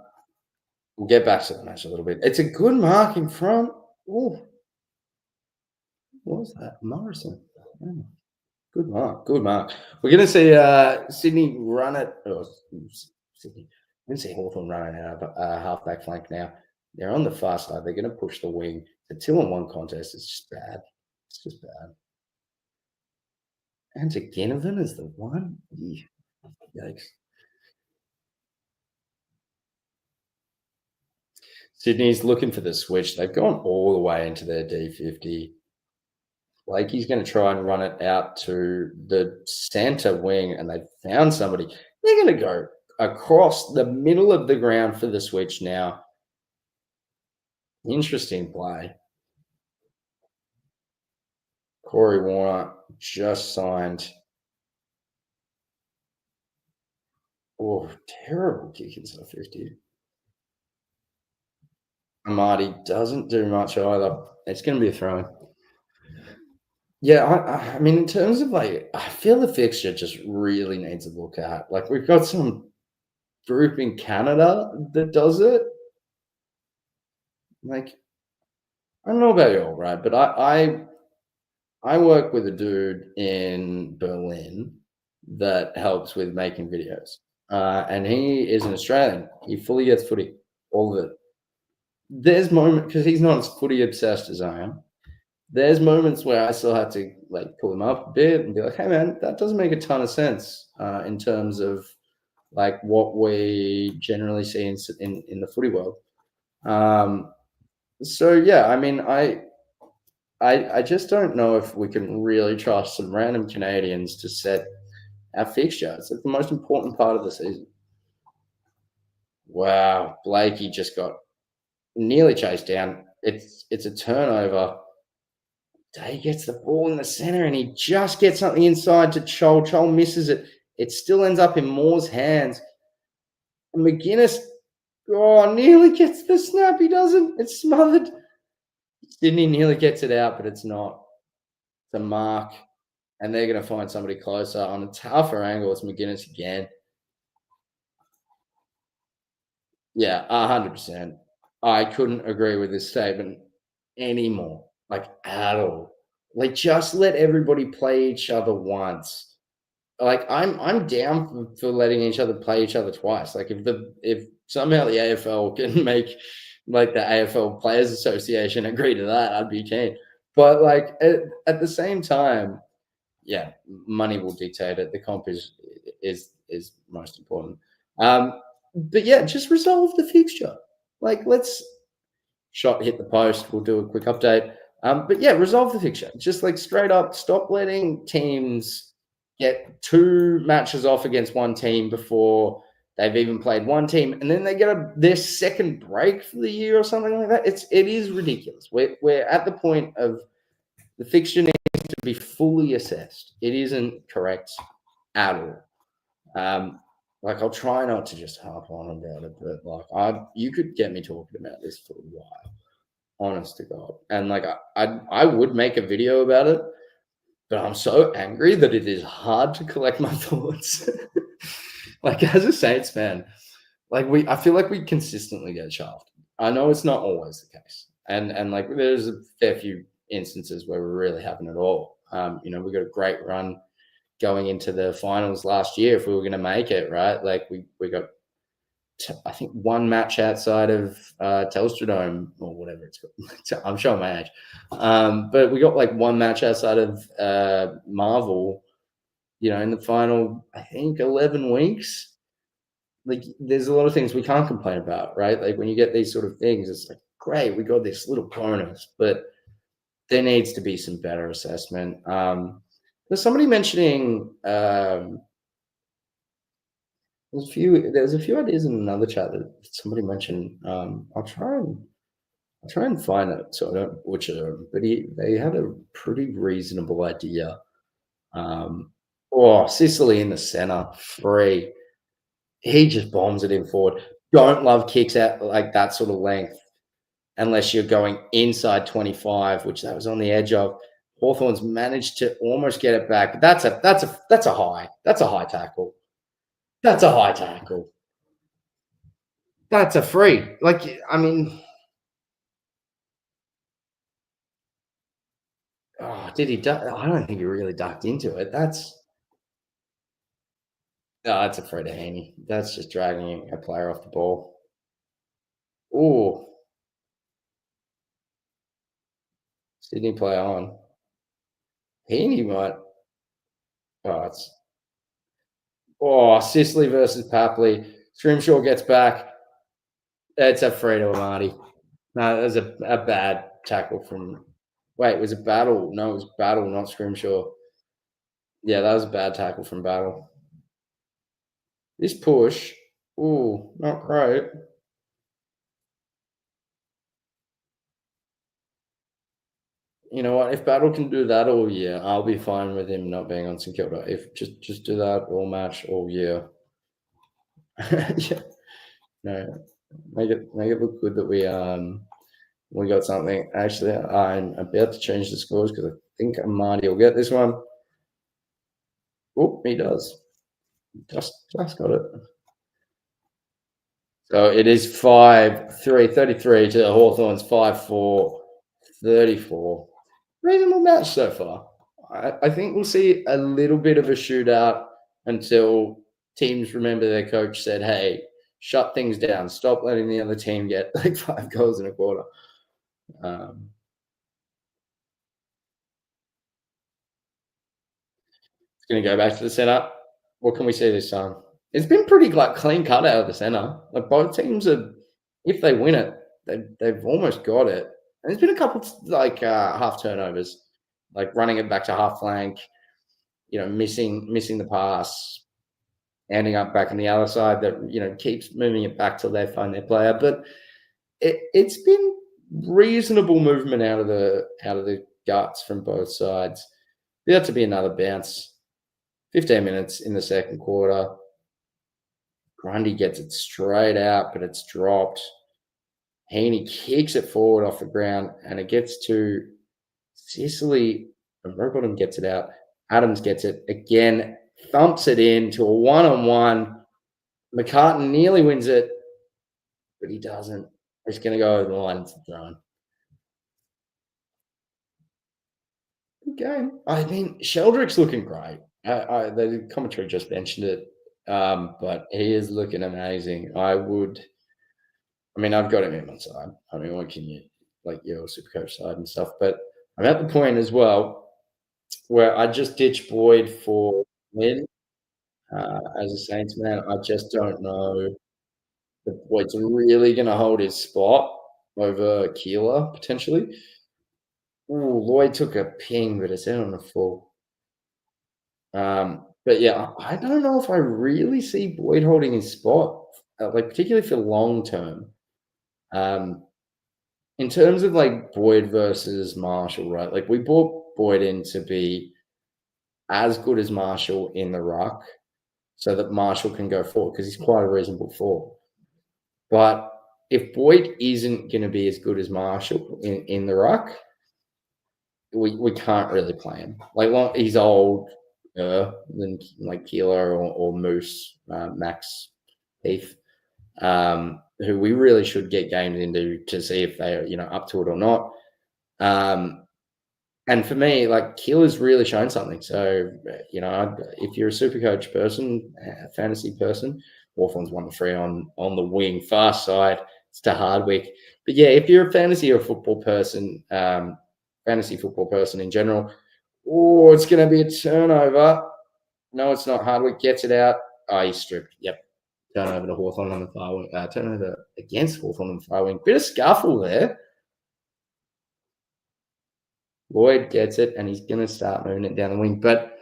We'll get back to the match a little bit. It's a good mark in front. Oh, what was that? Morrison. Yeah. Good mark. Good mark. We're going to see Sydney run it. Oh, Sydney. We're going to see Hawthorn running out of halfback flank now. They're on the far side. They're going to push the wing. The 2-on-1 contest is just bad. It's just bad. And to Ginnivan is the one. Yikes. Sydney's looking for the switch. They've gone all the way into their D50. Blakey's going to try and run it out to the centre wing, and they've found somebody. They're going to go across the middle of the ground for the switch now. Interesting play. Corey Warner just signed. Oh, terrible kick inside 50. Marty doesn't do much either. It's going to be a throw in. Yeah, I mean, in terms of like, I feel the fixture just really needs a look at. Like, we've got some group in Canada that does it. Like, I don't know about you all, right? But I work with a dude in Berlin that helps with making videos, and he is an Australian. He fully gets footy, all of it. There's moments because he's not as footy obsessed as I am. There's moments where I still have to like pull him up a bit and be like, "Hey, man, that doesn't make a ton of sense in terms of like what we generally see in the footy world." Um, so yeah, I mean, I just don't know if we can really trust some random Canadians to set our fixture. It's like the most important part of the season. Wow, Blakey just got nearly chased down. It's a turnover. Day gets the ball in the center and he just gets something inside to Chol. Chol misses it. It still ends up in Moore's hands. And McGuinness, nearly gets the snap. He doesn't. It's smothered. Sydney nearly gets it out, but it's not. It's a mark. And they're going to find somebody closer on a tougher angle. It's McGuinness again. Yeah, 100%. I couldn't agree with this statement anymore, like at all. Like, just let everybody play each other once. Like, I'm down for letting each other play each other twice. Like, if somehow the AFL can make like the AFL Players Association agree to that, I'd be keen. But like at the same time, yeah, money will dictate it. The comp is most important. But yeah, just resolve the fixture. Like, let's shot hit the post. We'll do a quick update. But yeah, resolve the fixture. Just like straight up, stop letting teams get two matches off against one team before they've even played one team, and then they get their second break for the year or something like that. It is ridiculous. We're at the point of the fixture needs to be fully assessed. It isn't correct at all. Like, I'll try not to just harp on about it, but like you could get me talking about this for a while, honest to God. And like I would make a video about it, but I'm so angry that it is hard to collect my thoughts. Like, as a Saints fan, like I feel like we consistently get shafted. I know it's not always the case, and like there's a fair few instances where we're really having it all. We got a great run going into the finals last year if we were going to make it, right? Like we got I think one match outside of Telstra Dome or whatever it's called. I'm showing my age, but we got like one match outside of Marvel. In the final, I think 11 weeks. Like, there's a lot of things we can't complain about, right? Like, when you get these sort of things, it's like, great, we got this little bonus, but there needs to be some better assessment. There's somebody mentioning there's a few ideas in another chat that somebody mentioned. I'll try and find it so I don't butcher them. But they had a pretty reasonable idea. Sicily in the center, free. He just bombs it in forward. Don't love kicks out like that sort of length unless you're going inside 25, which that was on the edge of. Hawthorn's managed to almost get it back. But that's a high tackle. That's a high tackle. That's a free. Like, I mean, did he duck? I don't think he really ducked into it. That's a free to Heaney. That's just dragging a player off the ball. Oh, Sydney play on. Heaney might. It's Sicily versus Papley. Scrimshaw gets back. It's a free to Marty. No, that was a bad tackle from. Wait, was it Battle? No, it was Battle, not Scrimshaw. Yeah, that was a bad tackle from Battle. This push, ooh, not great. You know what? If Battle can do that all year, I'll be fine with him not being on St Kilda. If just do that all match all year. Yeah, no, make it look good that we got something. Actually, I'm about to change the scores because I think Marty will get this one. Oh, he does. Just got it. So it is 5-3, 33 to the Hawthorns, 5-4, 34. Reasonable match so far. I think we'll see a little bit of a shootout until teams remember their coach said, hey, shut things down. Stop letting the other team get like 5 goals in a quarter. Um, it's going to go back to the centre. What can we see this time? It's been pretty like clean cut out of the centre. Like both teams are, if they win it, they've almost got it. And there's been a couple like half turnovers, like running it back to half flank, missing the pass, ending up back on the other side that keeps moving it back till they find their player. But it's been reasonable movement out of the guts from both sides. There had to be another bounce. 15 minutes in the second quarter. Grundy gets it straight out, but it's dropped. Heaney kicks it forward off the ground, and it gets to Sicily. And Rowbottom gets it out. Adams gets it again, thumps it in to a one-on-one. McCartan nearly wins it, but he doesn't. He's going to go over the line and thrown. Good game. I mean, Sheldrick's looking great. The commentary just mentioned it, but he is looking amazing. I've got him in my side. I mean, what can you, like your super coach side and stuff, but I'm at the point as well where I just ditch Boyd for win. As a Saints man, I just don't know if Boyd's really going to hold his spot over Keeler potentially. Ooh, Lloyd took a ping, but it's out on the full. But yeah, I don't know if I really see Boyd holding his spot, like particularly for long term. Um, in terms of like Boyd versus Marshall, right? Like we brought Boyd in to be as good as Marshall in the ruck, so that Marshall can go forward because he's quite a reasonable forward. But if Boyd isn't going to be as good as Marshall in the ruck, we can't really play him. Like he's old than like Keeler or Moose, Max Heath, who we really should get games into to see if they're up to it or not. And for me, like Keeler's really shown something. So if you're a super coach person, a fantasy person, Hawthorn's 1-3 on the wing, fast side. It's to Hardwick. But yeah, if you're a fantasy or football person, fantasy football person in general, it's going to be a turnover. No, it's not. Hardwick gets it out. Oh, he's stripped. Yep. Turnover to Hawthorn on the far wing. Turnover against Hawthorn on the far wing. Bit of scuffle there. Lloyd gets it, and he's going to start moving it down the wing. But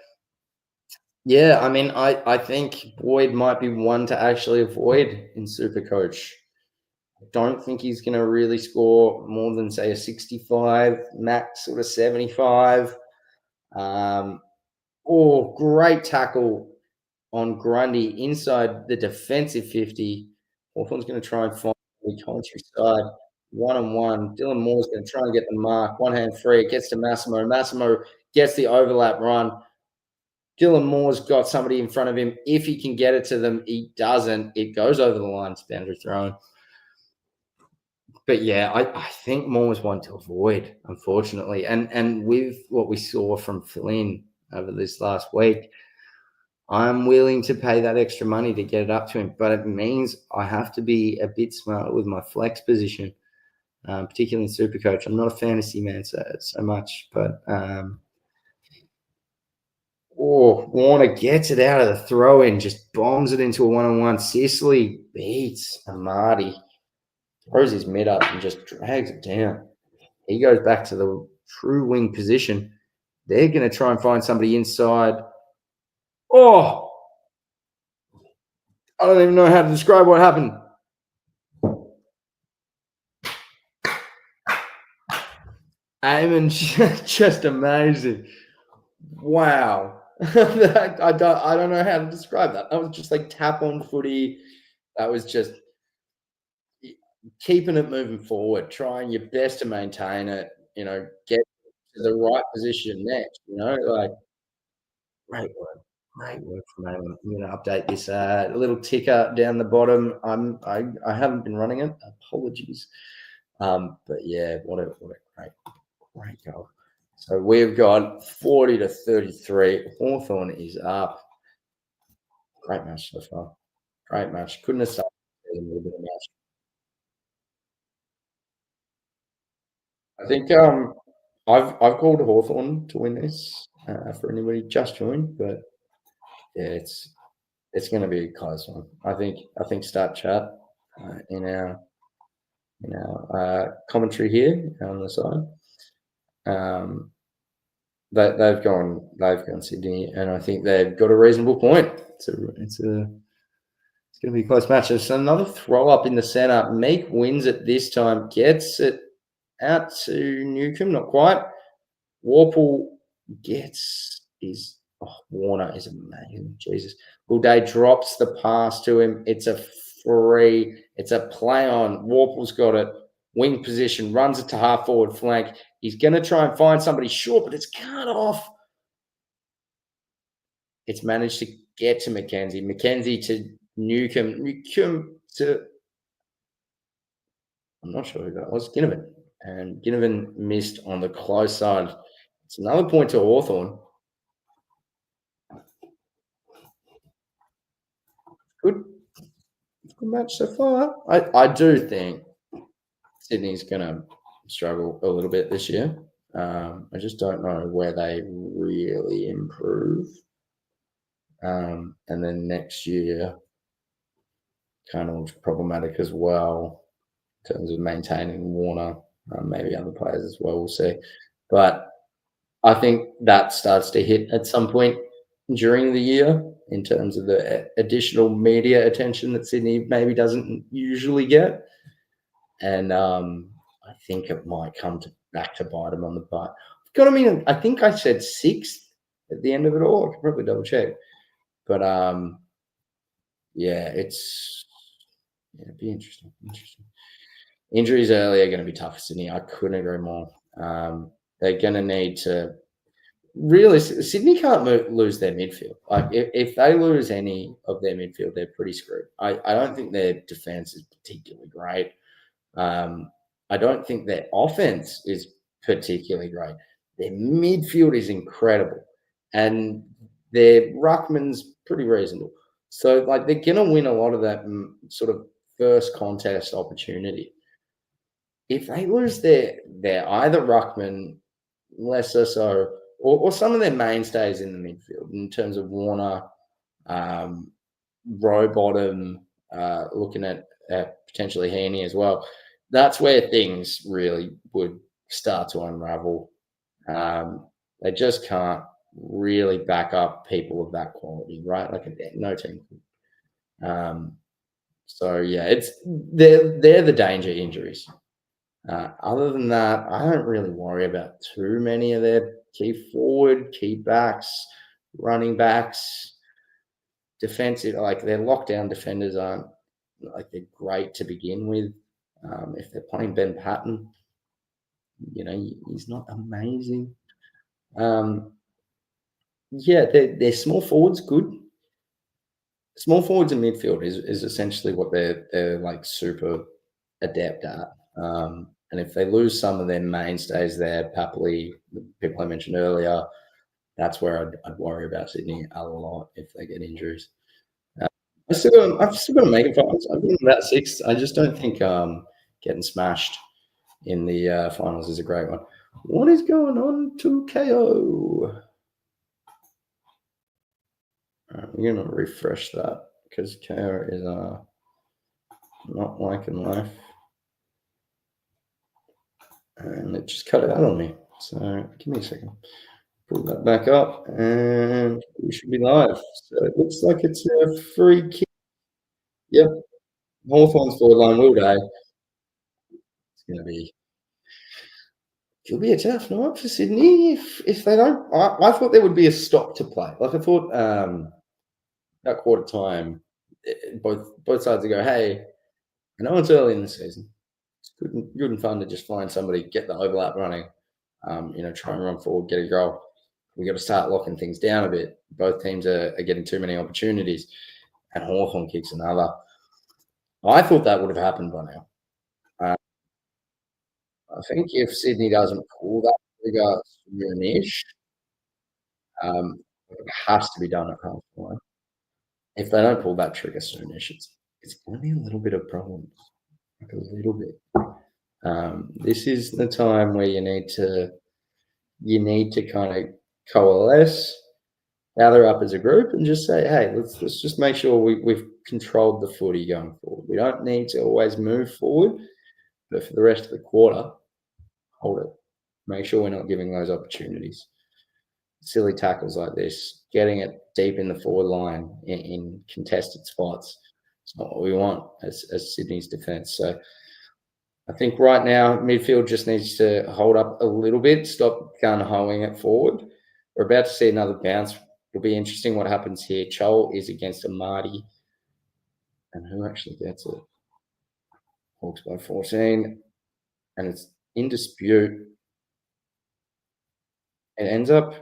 yeah, I mean, I think Boyd might be one to actually avoid in Supercoach. I don't think he's going to really score more than, say, a 65, max sort of 75. Great tackle on Grundy inside the defensive 50. Hawthorn's going to try and find the countryside. 1-on-1. Dylan Moore's going to try and get the mark. One hand free. It gets to Massimo. Massimo gets the overlap run. Dylan Moore's got somebody in front of him. If he can get it to them, he doesn't. It goes over the line. It's boundary thrown. But yeah, I think Moore's one to avoid, unfortunately. And with what we saw from Flynn over this last week, I'm willing to pay that extra money to get it up to him. But it means I have to be a bit smart with my flex position, particularly in Supercoach. I'm not a fantasy man so much, but Warner gets it out of the throw-in, just bombs it into a one-on-one. Sicily beats Amati. throws his mid up and just drags it down. He goes back to the true wing position. They're going to try and find somebody inside. Oh, I don't even know how to describe what happened. Eamon, just amazing. Wow. I don't know how to describe that. That was just like tap on footy. That was just keeping it moving forward, trying your best to maintain it, get to the right position next, like great work. Great work from Eamon. I'm gonna update this little ticker down the bottom. I haven't been running it. Apologies. But yeah, what a great goal. So we've got 40-33. Hawthorn is up. Great match so far. Great match. Couldn't have started a little bit of match. I think I've called Hawthorn to win this for anybody just joined, but yeah, it's going to be a close one. I think start chat in our commentary here on the side. They've gone Sydney, and I think they've got a reasonable point. It's going to be a close match. There's another throw up in the centre. Meek wins it this time, gets it out to Newcomb, not quite. Warple gets his Warner is amazing. Jesus. Day drops the pass to him. It's a free. It's a play on. Warple's got it. Wing position, runs it to half forward flank. He's going to try and find somebody short, but it's cut off. It's managed to get to Mackenzie. Mackenzie to Newcomb. Newcomb to, I'm not sure who that was, Ginnivan. And Ginnivan missed on the close side. It's another point to Hawthorn. Good match so far. I do think Sydney's going to struggle a little bit this year. I just don't know where they really improve. And then next year kind of looks problematic as well in terms of maintaining Warner, maybe other players as well. We'll see. But I think that starts to hit at some point during the year in terms of the additional media attention that Sydney maybe doesn't usually get. And I think it might come back to bite them on the butt. I think I said sixth at the end of it all. I could probably double check. But yeah, it'd be interesting. Injuries early are going to be tough for Sydney. I couldn't agree more. They're going to need to really. Sydney can't lose their midfield. Like if they lose any of their midfield, they're pretty screwed. I don't think their defense is particularly great. I don't think their offense is particularly great. Their midfield is incredible, and their ruckman's pretty reasonable. So, like, they're going to win a lot of that sort of first contest opportunity. If they lose their either ruckman, lesser so, or some of their mainstays in the midfield in terms of Warner, Rowbottom, looking at potentially Heaney as well. That's where things really would start to unravel. They just can't really back up people of that quality, right? Like no team. So yeah, they're the danger injuries. Other than that, I don't really worry about too many of their key forward, key backs, running backs, defensive. Like their lockdown defenders aren't like they're great to begin with. If they're playing Ben Patton, he's not amazing. Yeah, their small forwards good. Small forwards and midfield is essentially what they're like super adept at. And if they lose some of their mainstays there, Papley, the people I mentioned earlier, that's where I'd worry about Sydney a lot if they get injuries. I've still got to make it finals. I've been about sixth. I just don't think getting smashed in the finals is a great one. What is going on to KO? We're going to refresh that because KO is not liking life. and it just cut out on me. So give me a second. Pull that back up, and we should be live. So it looks like it's a free kick. Yep, Hawthorn's forward line will day. It's going to be. It'll be a tough night for Sydney if they don't. I thought there would be a stop to play. Like I thought at quarter time, both sides would go, hey, I know it's early in the season. It's good and fun to just find somebody, get the overlap running, try and run forward, get a goal. We got to start locking things down a bit. Both teams are getting too many opportunities, and Hawthorn kicks another. I thought that would have happened by now. I think if Sydney doesn't pull that trigger soon-ish, it has to be done at half time. If they don't pull that trigger soonish, it's going to be a little bit of problems, like a little bit. This is the time where you need to kind of coalesce, gather up as a group, and just say, hey, let's just make sure we've controlled the footy going forward. We don't need to always move forward, but for the rest of the quarter, hold it. Make sure we're not giving those opportunities. Silly tackles like this, getting it deep in the forward line in contested spots. It's not what we want as Sydney's defence. So I think right now midfield just needs to hold up a little bit, stop gun-hoing it forward. We're about to see another bounce. It'll be interesting what happens here. Chol is against Amadi. And who actually gets it? Hawks by 14. And it's in dispute. It ends up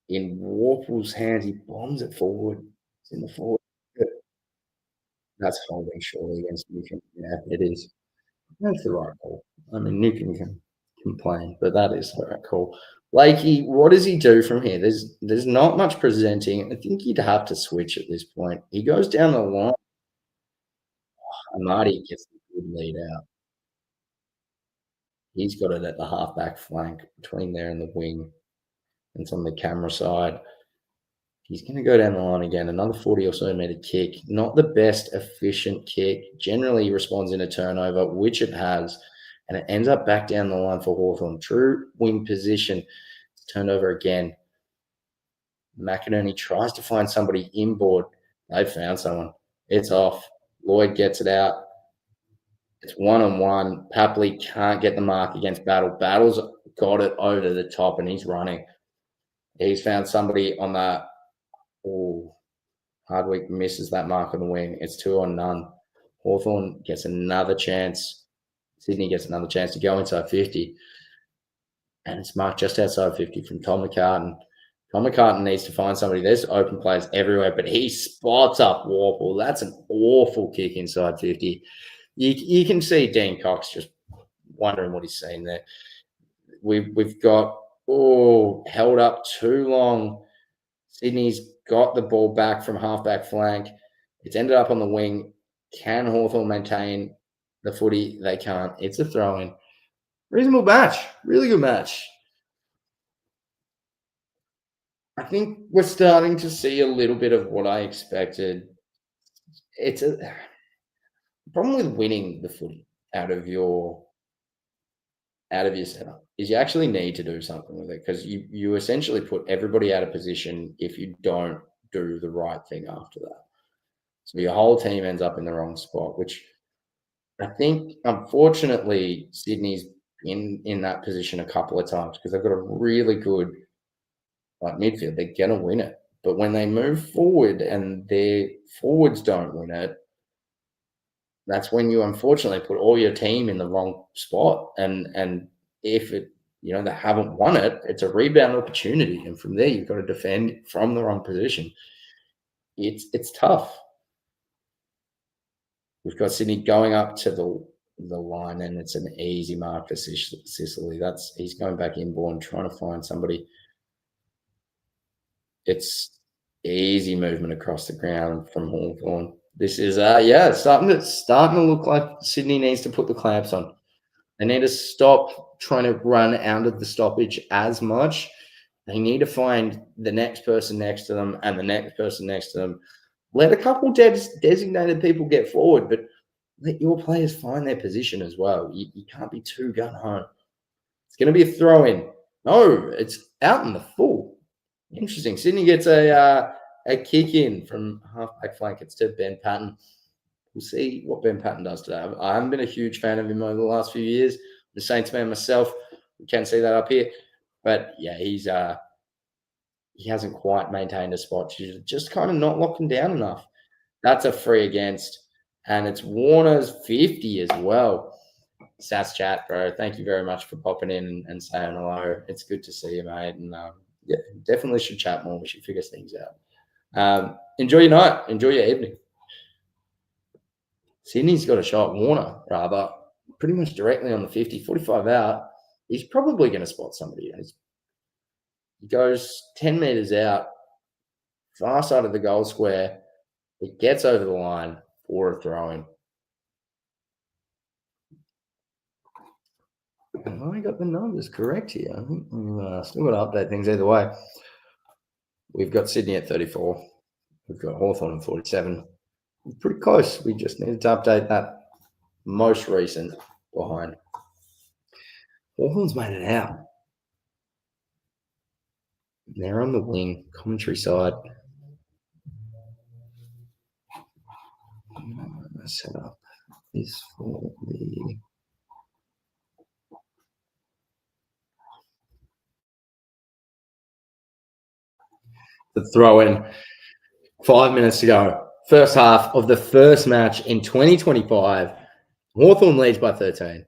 in Warple's hands. He bombs it forward. It's in the forward. That's holding surely against Newcombe. Yeah, it is. That's the right call. I mean, Newcombe can complain, but that is the right call. Lakey, what does he do from here? There's not much presenting. I think he'd have to switch at this point. He goes down the line. Amadi gets the good lead out. He's got it at the half-back flank between there and the wing. It's on the camera side. He's going to go down the line again. Another 40 or so metre kick. Not the best efficient kick. Generally responds in a turnover, which it has. And it ends up back down the line for Hawthorn. True wing position. It's turned over again. McInerney tries to find somebody inboard. They've found someone. It's off. Lloyd gets it out. It's one-on-one. Papley can't get the mark against Battle. Battle's got it over the top, and he's running. He's found somebody on that. Oh, Hardwick misses that mark on the wing. It's 2-on-none. Hawthorn gets another chance. Sydney gets another chance to go inside 50. And it's marked just outside 50 from Tom McCartan. Tom McCartan needs to find somebody. There's open players everywhere, but he spots up Warple. That's an awful kick inside 50. You can see Dean Cox just wondering what he's seeing there. We've got, held up too long. Sydney's got the ball back from half-back flank. It's ended up on the wing. Can Hawthorn maintain the footy? They can't. It's a throw-in. Reasonable match. Really good match. I think we're starting to see a little bit of what I expected. It's a problem with winning the footy out of your setup is you actually need to do something with it, because you essentially put everybody out of position if you don't do the right thing after that. So your whole team ends up in the wrong spot, which I think, unfortunately, Sydney's in that position a couple of times because they've got a really good midfield. They're going to win it. But when they move forward and their forwards don't win it, that's when you unfortunately put all your team in the wrong spot. And if it, they haven't won it, it's a rebound opportunity. And from there, you've got to defend from the wrong position. It's tough. We've got Sydney going up to the line, and it's an easy mark for Sicily. He's going back inboard, trying to find somebody. It's easy movement across the ground from Hawthorn. This is starting to look like Sydney needs to put the clamps on. They need to stop trying to run out of the stoppage as much. They need to find the next person next to them and the next person next to them. Let a couple designated people get forward, but let your players find their position as well. You can't be too gun ho. It's going to be a throw in. No, it's out in the full. Interesting. Sydney gets a kick in from half-back flank. It's to Ben Patton. We'll see what Ben Patton does today. I haven't been a huge fan of him over the last few years. I'm the Saints man myself. We can see that up here. But yeah, he hasn't quite maintained a spot. She's just kind of not locking down enough. That's a free against. And it's Warner's 50 as well. Sats chat, bro. Thank you very much for popping in and saying hello. It's good to see you, mate. And yeah, definitely should chat more. We should figure things out. Enjoy your night. Enjoy your evening. Sydney's got a shot. Warner, rather, pretty much directly on the 50, 45 out. He's probably going to spot somebody. He goes 10 metres out, far side of the goal square. It gets over the line for a throw-in. Have I got the numbers correct here? I think we've still got to update things either way. We've got Sydney at 34. We've got Hawthorn at 47. Pretty close. We just needed to update that most recent behind. Hawthorn's made it out. They're on the wing, commentary side. Set up is for the throw-in. 5 minutes to go. First half of the first match in 2025. Hawthorn leads by 13.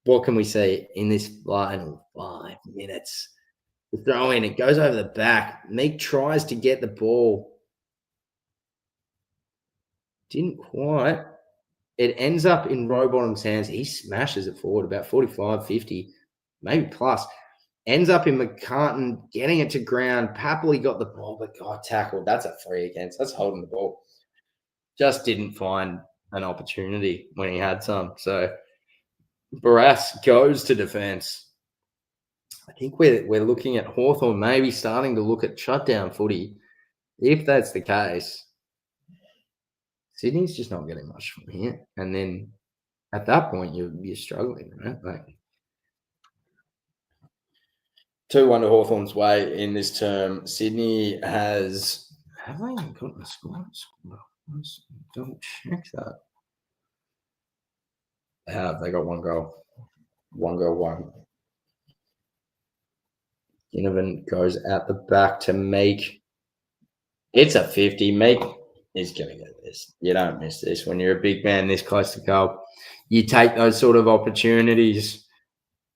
What can we see in this final 5 minutes? The throw-in, it goes over the back. Meek tries to get the ball. Didn't quite. It ends up in Rowbottom's hands. He smashes it forward about 45, 50, maybe plus. Ends up in McCartan getting it to ground. Papley got the ball, but got tackled. That's a free against. That's holding the ball. Just didn't find an opportunity when he had some. So Barrass goes to defence. I think we're looking at Hawthorn maybe starting to look at shutdown footy. If that's the case, Sydney's just not getting much from here. And then at that point, you're struggling, right? Like 2-1 to Hawthorn's way in this term. Sydney has... Have I even got the score? Let's double check that. They have. They got one goal. One goal, one. Ginnivan goes out the back to Meek. It's a 50. Meek is going to get this. You don't miss this when you're a big man this close to goal. You take those sort of opportunities,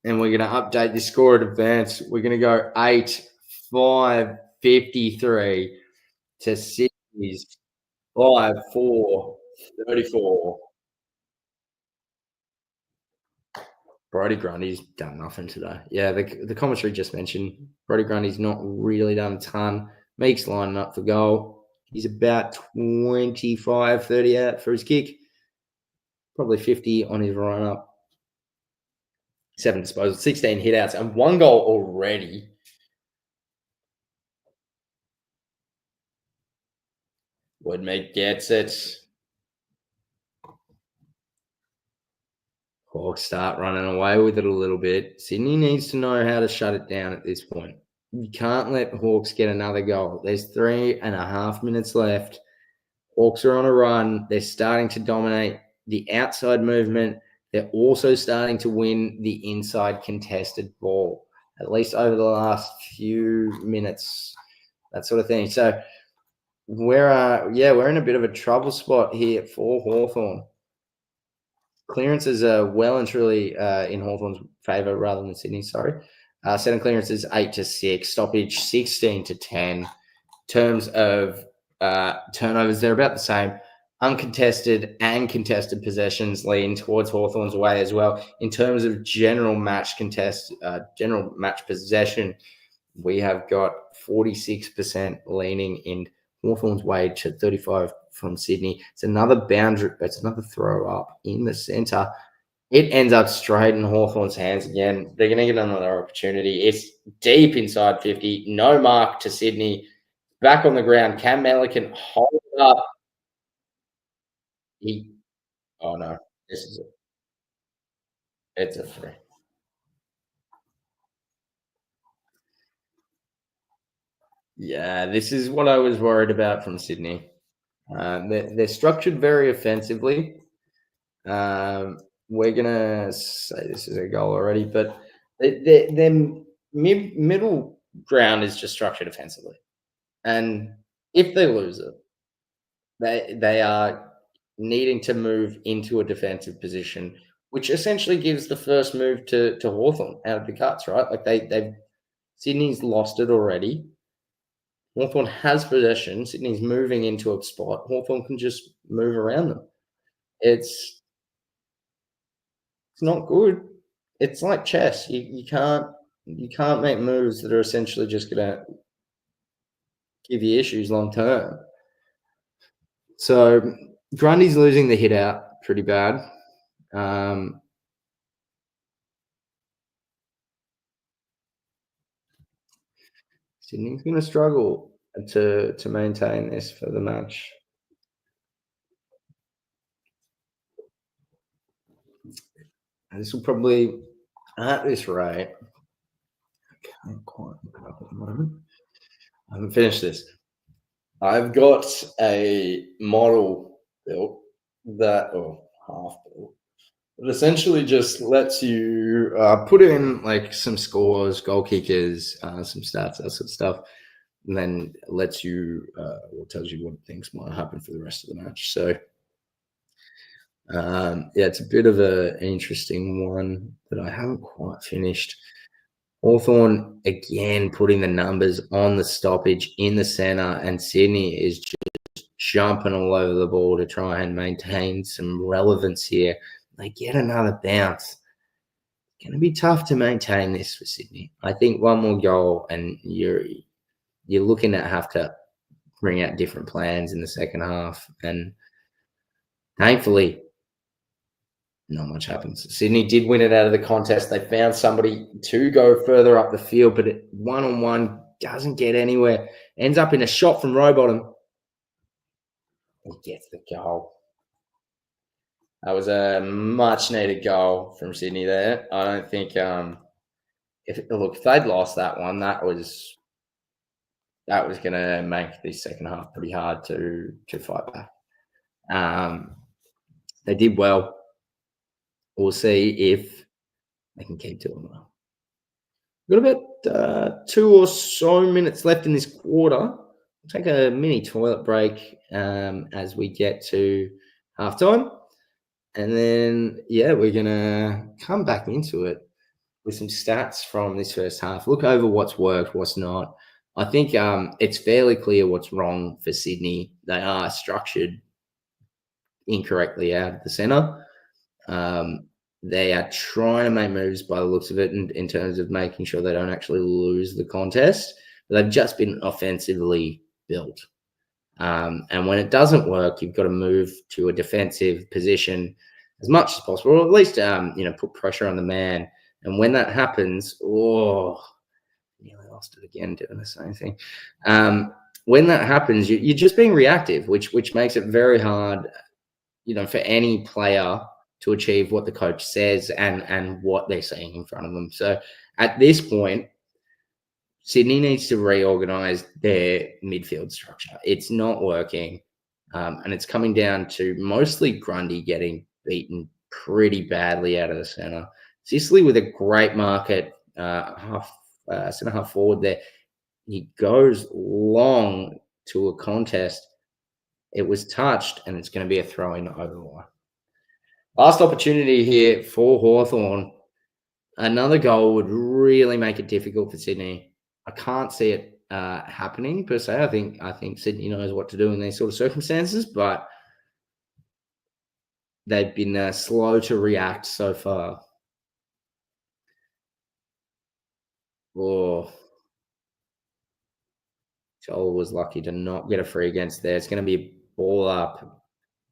and we're going to update the score at advance. We're going to go 8-5, 53 to Sydney's 5-4, 34. Brodie Grundy's done nothing today. Yeah, the commentary just mentioned Brodie Grundy's not really done a ton. Meek's lining up for goal. He's about 25, 30 out for his kick. Probably 50 on his run-up. 7 disposals, 16 hit-outs, and 1 goal already. Woodmead gets it. Hawks start running away with it a little bit. Sydney needs to know how to shut it down at this point. You can't let Hawks get another goal. There's 3.5 minutes left. Hawks are on a run. They're starting to dominate the outside movement. They're also starting to win the inside contested ball, at least over the last few minutes, that sort of thing. So we're in a bit of a trouble spot here for Hawthorn. Clearances are well and truly in Hawthorn's favour rather than Sydney, sorry. Set and clearances 8-6, stoppage 16-10. In terms of turnovers, they're about the same. Uncontested and contested possessions lean towards Hawthorn's way as well. In terms of general match possession, we have got 46% leaning in Hawthorn's way to 35 from Sydney. It's another boundary, it's another throw up in the centre. It ends up straight in Hawthorn's hands again. They're going to get another opportunity. It's deep inside 50. No mark to Sydney. Back on the ground. Cam Melican hold it up. Oh no, this is it's a free. Yeah, this is what I was worried about from Sydney. They're structured very offensively. We're gonna say this is a goal already, but their middle ground is just structured offensively, and if they lose it, they are needing to move into a defensive position, which essentially gives the first move to Hawthorn out of the cuts, right? Like they've Sydney's lost it already. Hawthorn has possession. Sydney's moving into a spot. Hawthorn can just move around them. It's it's not good. It's like chess. You can't make moves that are essentially just gonna give you issues long term. So Grundy's losing the hit out pretty bad. Um, Sydney's going to struggle to maintain this for the match. And this will probably, at this rate, I can't quite look it up at the moment. I haven't finished this. I've got a model built that, or half built, it essentially just lets you put in like some scores, goal kickers, some stats, that sort of stuff, and then lets you, or tells you what things might happen for the rest of the match. So, yeah, it's a bit of an interesting one that I haven't quite finished. Hawthorn again putting the numbers on the stoppage in the centre, and Sydney is just jumping all over the ball to try and maintain some relevance here. They get another bounce. It's going to be tough to maintain this for Sydney. I think one more goal, and you're looking at have to bring out different plans in the second half. And thankfully, not much happens. Sydney did win it out of the contest. They found somebody to go further up the field, but it one-on-one doesn't get anywhere. Ends up in a shot from Rowbottom. He gets the goal. That was a much-needed goal from Sydney there. I don't think if they'd lost that one, that was going to make the second half pretty hard to fight back. They did well. We'll see if they can keep doing well. We've got about 2 or so minutes left in this quarter. We'll take a mini toilet break as we get to halftime. And then, yeah, we're going to come back into it with some stats from this first half. Look over what's worked, what's not. I think it's fairly clear what's wrong for Sydney. They are structured incorrectly out of the centre. They are trying to make moves by the looks of it in terms of making sure they don't actually lose the contest. But they've just been offensively built. And when it doesn't work, you've got to move to a defensive position as much as possible, or at least, put pressure on the man. And when that happens, nearly lost it again doing the same thing. When that happens, you're just being reactive, which makes it very hard, for any player to achieve what the coach says and what they're seeing in front of them. So at this point, Sydney needs to reorganise their midfield structure. It's not working, and it's coming down to mostly Grundy getting beaten pretty badly out of the centre. Sicily with a great market, centre half forward there. He goes long to a contest. It was touched, and it's going to be a throw-in over the line. Last opportunity here for Hawthorn. Another goal would really make it difficult for Sydney. I can't see it happening per se. I think Sydney knows what to do in these sort of circumstances, but they've been slow to react so far. Oh, Joel was lucky to not get a free against there. It's going to be ball up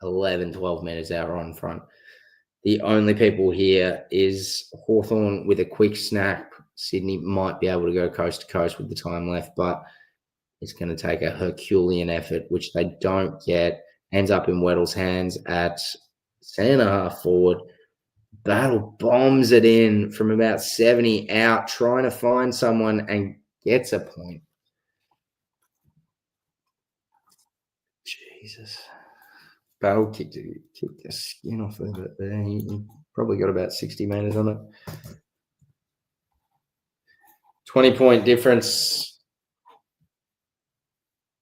11, 12 metres out on front. The only people here is Hawthorn with a quick snap. Sydney might be able to go coast to coast with the time left, but it's going to take a Herculean effort, which they don't get. Ends up in Weddle's hands at centre half forward. Battle bombs it in from about 70 out, trying to find someone and gets a point. Jesus. Battle kicked the skin off of it there. He probably got about 60 metres on it. 20-point difference.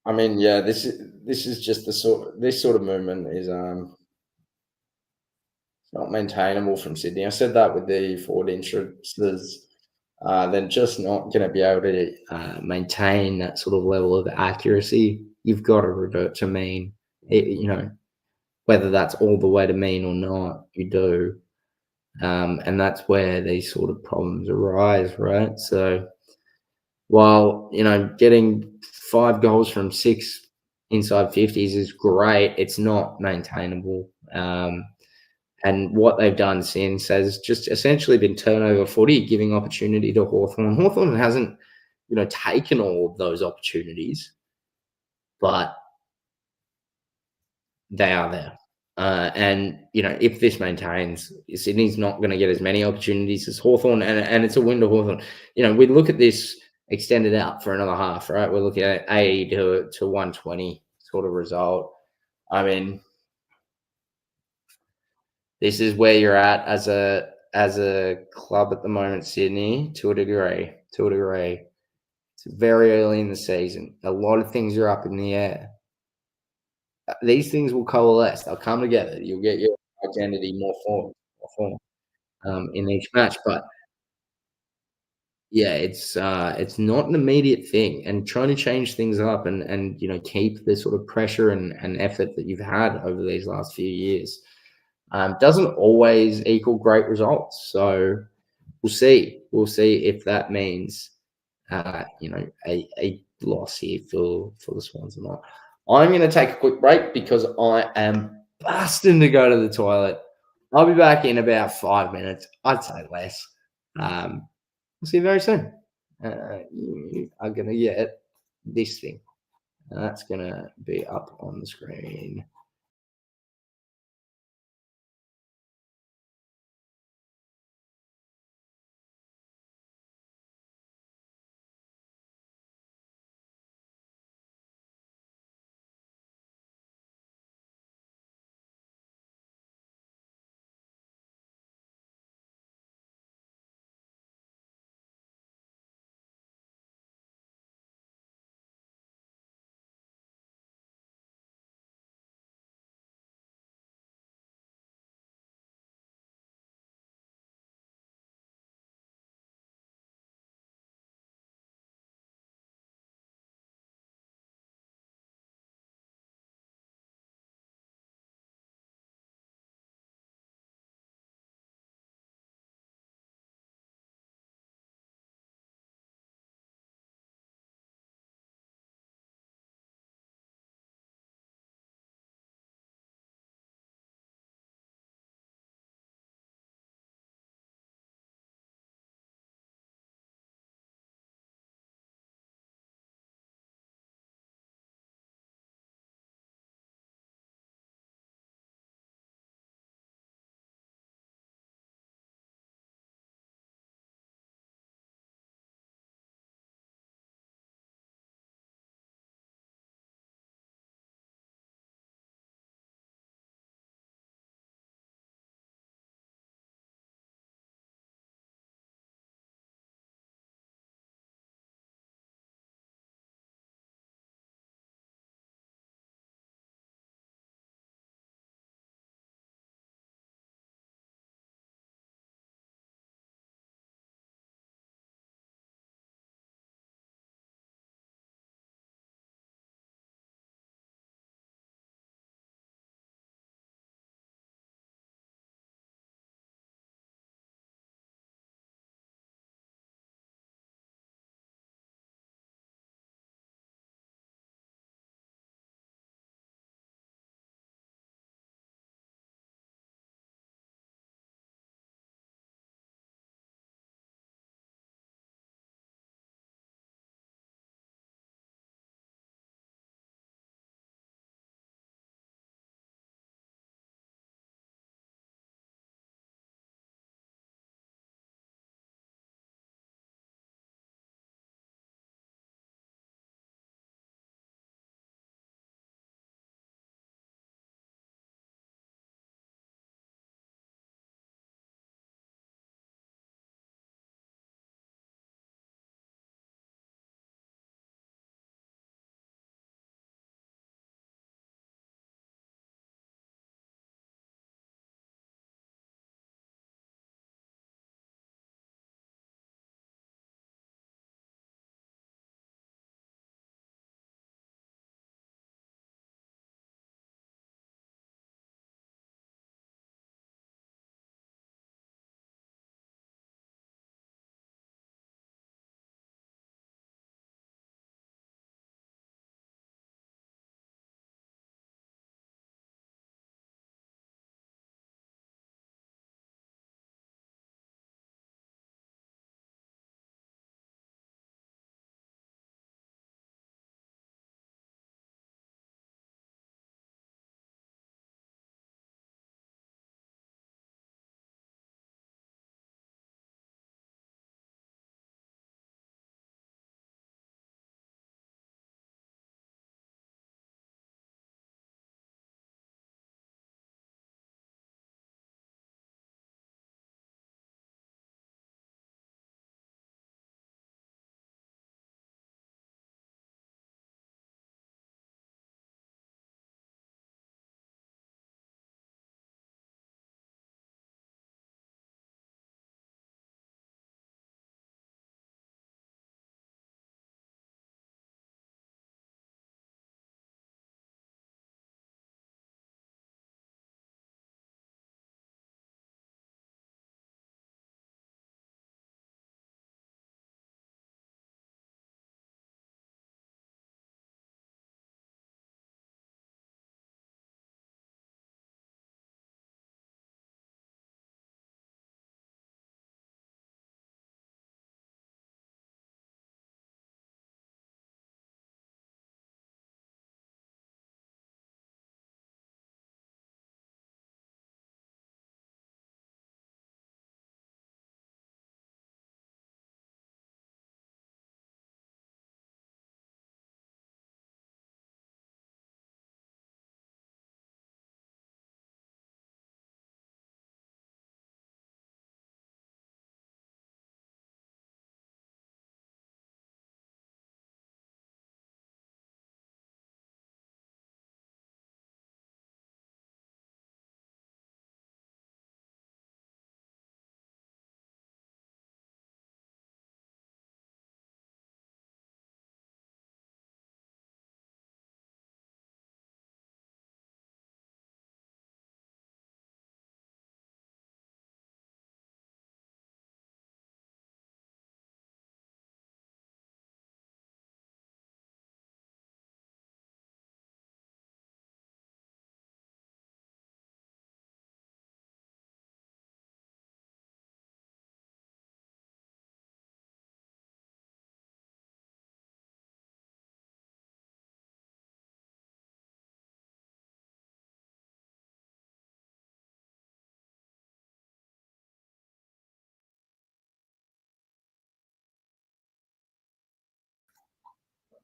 I mean, yeah, this is just this sort of movement is not maintainable from Sydney. I said that with the forward interests. They're just not going to be able to maintain that sort of level of accuracy. You've got to revert to mean, whether that's all the way to mean or not, you do. And that's where these sort of problems arise, right? So while, getting 5 goals from 6 inside 50s is great, it's not maintainable. And what they've done since has just essentially been turnover footy, giving opportunity to Hawthorn. Hawthorn hasn't, taken all of those opportunities, but they are there. And, if this maintains, Sydney's not going to get as many opportunities as Hawthorn, and it's a win to Hawthorn. We look at this extended out for another half, right? We're looking at 80 to 120 sort of result. I mean, this is where you're at as a club at the moment, Sydney, to a degree. It's very early in the season. A lot of things are up in the air. These things will coalesce. They'll come together. You'll get your identity more form in each match. But yeah, it's not an immediate thing. And trying to change things up and keep the sort of pressure and effort that you've had over these last few years doesn't always equal great results. So we'll see. We'll see if that means a loss here for the Swans or not. I'm going to take a quick break because I am busting to go to the toilet. I'll be back in about 5 minutes. I'd say less. We'll see you very soon. You are going to get this thing. That's going to be up on the screen.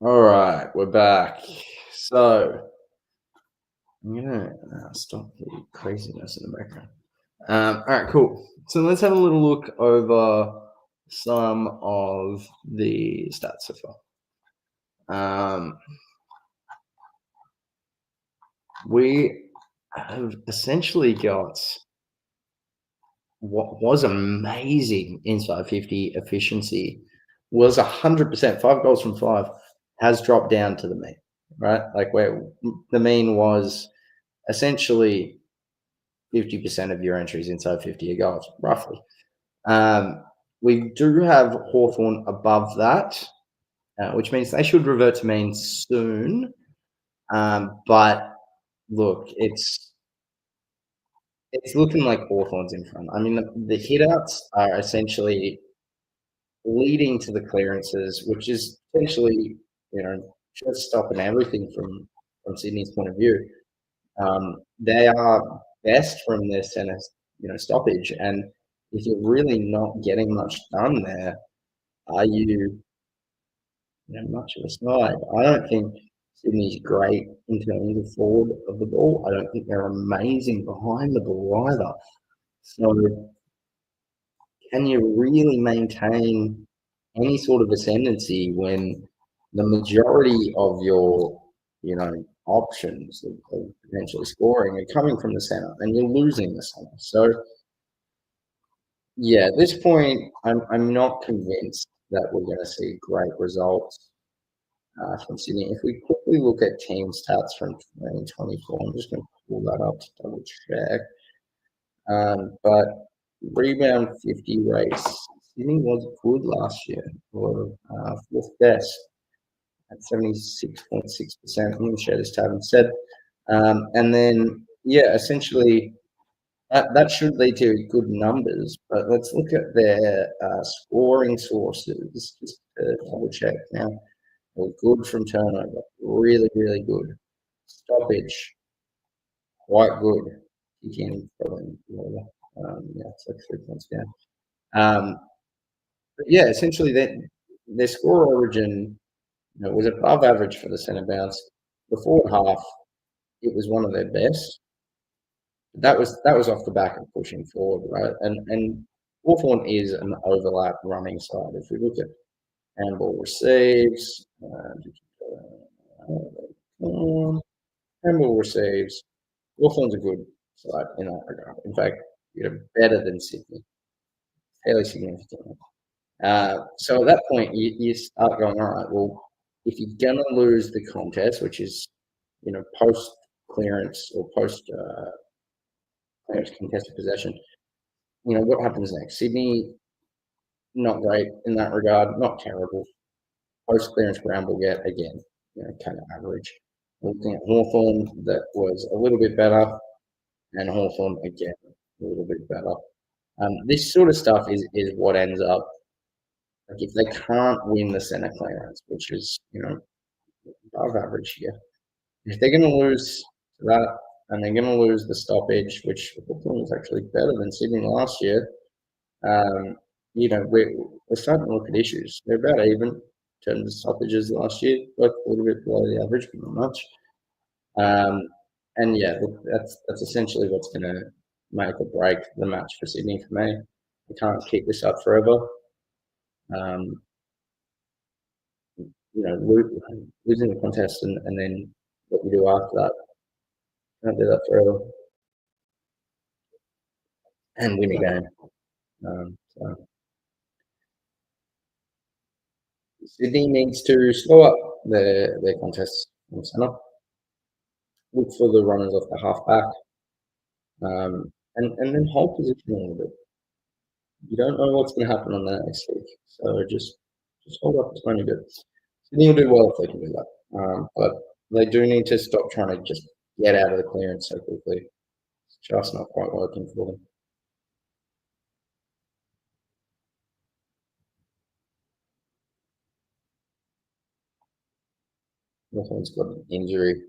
All right, we're back. So I'm gonna stop the craziness in the background. All right, cool. So let's have a little look over some of the stats so far. We have essentially got what was amazing inside 50 efficiency was 100%. 5 goals from 5 has dropped down to the mean, right? Like where the mean was essentially 50% of your entries inside 50 goals, roughly. Um, we do have Hawthorn above that, which means they should revert to mean soon. But look, it's looking like Hawthorn's in front. I mean, the hitouts are essentially leading to the clearances, which is essentially, just stopping everything from Sydney's point of view. They are best from their centre, stoppage, and if you're really not getting much done there, are you, much of a side? I don't think Sydney's great in terms of forward of the ball. I don't think they're amazing behind the ball either. So, can you really maintain any sort of ascendancy when the majority of your, options of potentially scoring are coming from the centre and you're losing the centre? So, yeah, at this point, I'm not convinced that we're going to see great results from Sydney. If we quickly look at team stats from 2024, I'm just going to pull that up to double check. But rebound 50 race, Sydney was good last year, or fourth best at 76.6%. I'm going to share this tab instead. And then, yeah, essentially, that should lead to good numbers. But let's look at their scoring sources just to double check now. They're good from turnover, really, really good. Stoppage, quite good. Kicking, probably, yeah, it's like 3 points down. But yeah, essentially, their score origin, was above average for the centre bounce. The forward half, it was one of their best. That was off the back of pushing forward, right? And Hawthorn is an overlap running side. If we look at handball receives, handball receives, Hawthorn's a good side in that regard. In fact, better than Sydney, fairly significantly. So at that point, you start going, all right, well, if you're going to lose the contest, which is, post clearance or post clearance contested possession, what happens next? Sydney, not great in that regard, not terrible. Post clearance ground ball get, again, kind of average. Looking at Hawthorn, that was a little bit better, and Hawthorn, again, a little bit better. This sort of stuff is what ends up, like if they can't win the centre clearance, which is, above average here, if they're going to lose that and they're going to lose the stoppage, which Hawthorn was actually better than Sydney last year, we're starting to look at issues. They're about even in terms of stoppages last year, both a little bit below the average, but not much. And yeah, that's essentially what's going to make or break the match for Sydney for me. We can't keep this up forever. Um, losing the contest and then what you do after that. Can't do that forever. And win a game. So Sydney needs to slow up their contests in the centre. Look for the runners off the half back. And then hold position a little bit. You don't know what's going to happen on that next week. So just hold up a tiny bit. Sydney will do well if they can do that. But they do need to stop trying to just get out of the clearance so quickly. It's just not quite working for them. Hawthorn's got an injury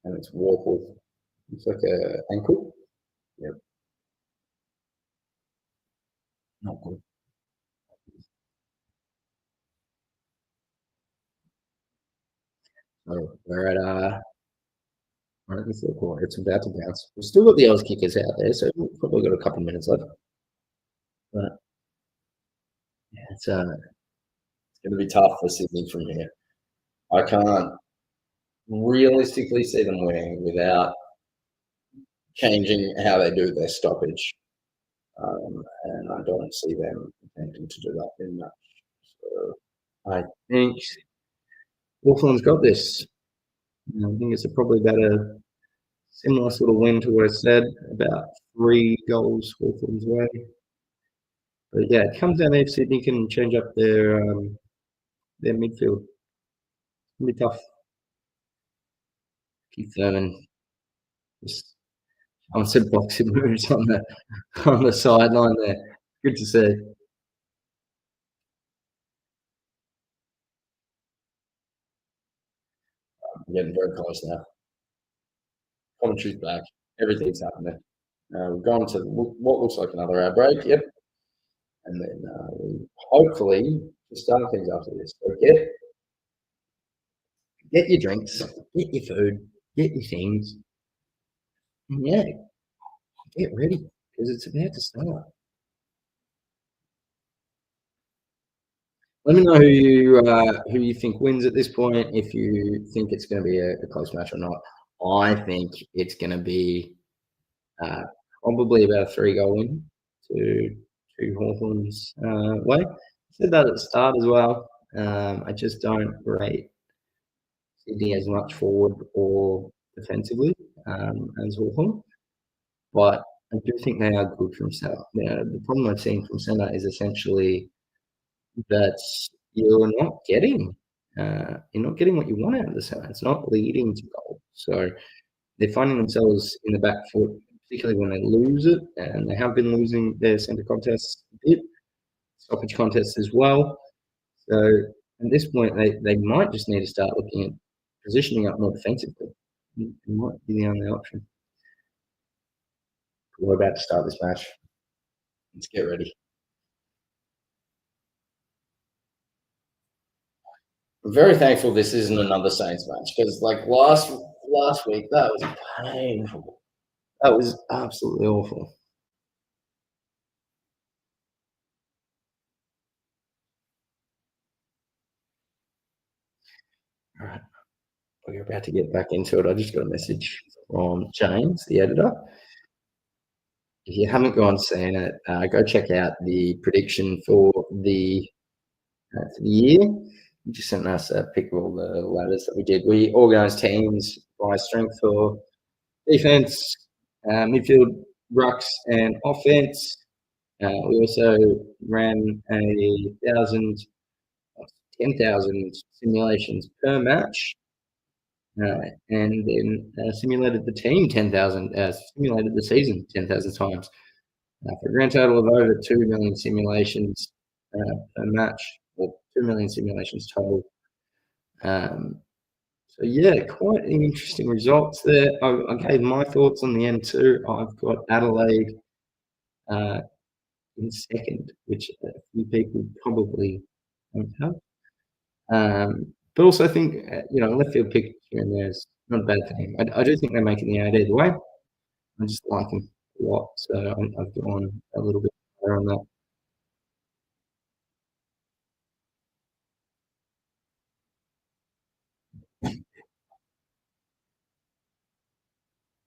and it's Warple. It's like a ankle. Yep, not good. So we're at we're at the third quarter. It's about to bounce. We've still got the Oz kickers out there, so we've probably got a couple of minutes left. But yeah, it's going to be tough for Sydney from here. I can't realistically see them winning without changing how they do their stoppage. And I don't see them attempting to do that in much. So I think Hawthorn's got this. I think it's probably about a similar sort of win to what I said, about 3 goals Hawthorn's way. But yeah, it comes down if Sydney can change up their midfield. It's gonna be tough. Keith Thurman just on some boxing moves on the sideline there. Good to see. I'm getting very close now. Commentary's back. Everything's happening. We're going to what looks like another ad break. Yep. And then we hopefully to start things after this. So get your drinks, get your food, get your things. And yeah, get ready because it's about to start. Let me know who you think wins at this point. If you think it's going to be a close match or not. I think it's going to be probably about a 3-goal win to Hawthorn's way. I said that at the start as well. I just don't rate Sydney as much forward or defensively as Hawthorn, but I do think they are good from centre. The problem I've seen from centre is essentially that you're not getting what you want out of the centre. It's not leading to goal, so they're finding themselves in the back foot, particularly when they lose it, and they have been losing their centre contests a bit, stoppage contests as well. So at this point, they might just need to start looking at positioning up more defensively. It might be the only option. We're about to start this match. Let's get ready. I'm very thankful this isn't another Saints match because, like last week, that was painful. That was absolutely awful. All right, we're about to get back into it. I just got a message from James, the editor. If you haven't gone seen it, go check out the prediction for the year. He just sent us a pic of all the ladders that we did. We organised teams by strength for defence, midfield, rucks, and offence. We also ran 10,000 simulations per match, and then simulated the team 10,000, simulated the season 10,000 times. For a grand total of over 2 million simulations per match, or 2 million simulations total. So yeah, quite an interesting results there. I gave my thoughts on the end too. I've got Adelaide in second, which a few people probably don't have. But also I think left field pick here and there is not a bad thing. I do think they're making the 8 either way. I just like them a lot, so I've gone a little bit higher on that.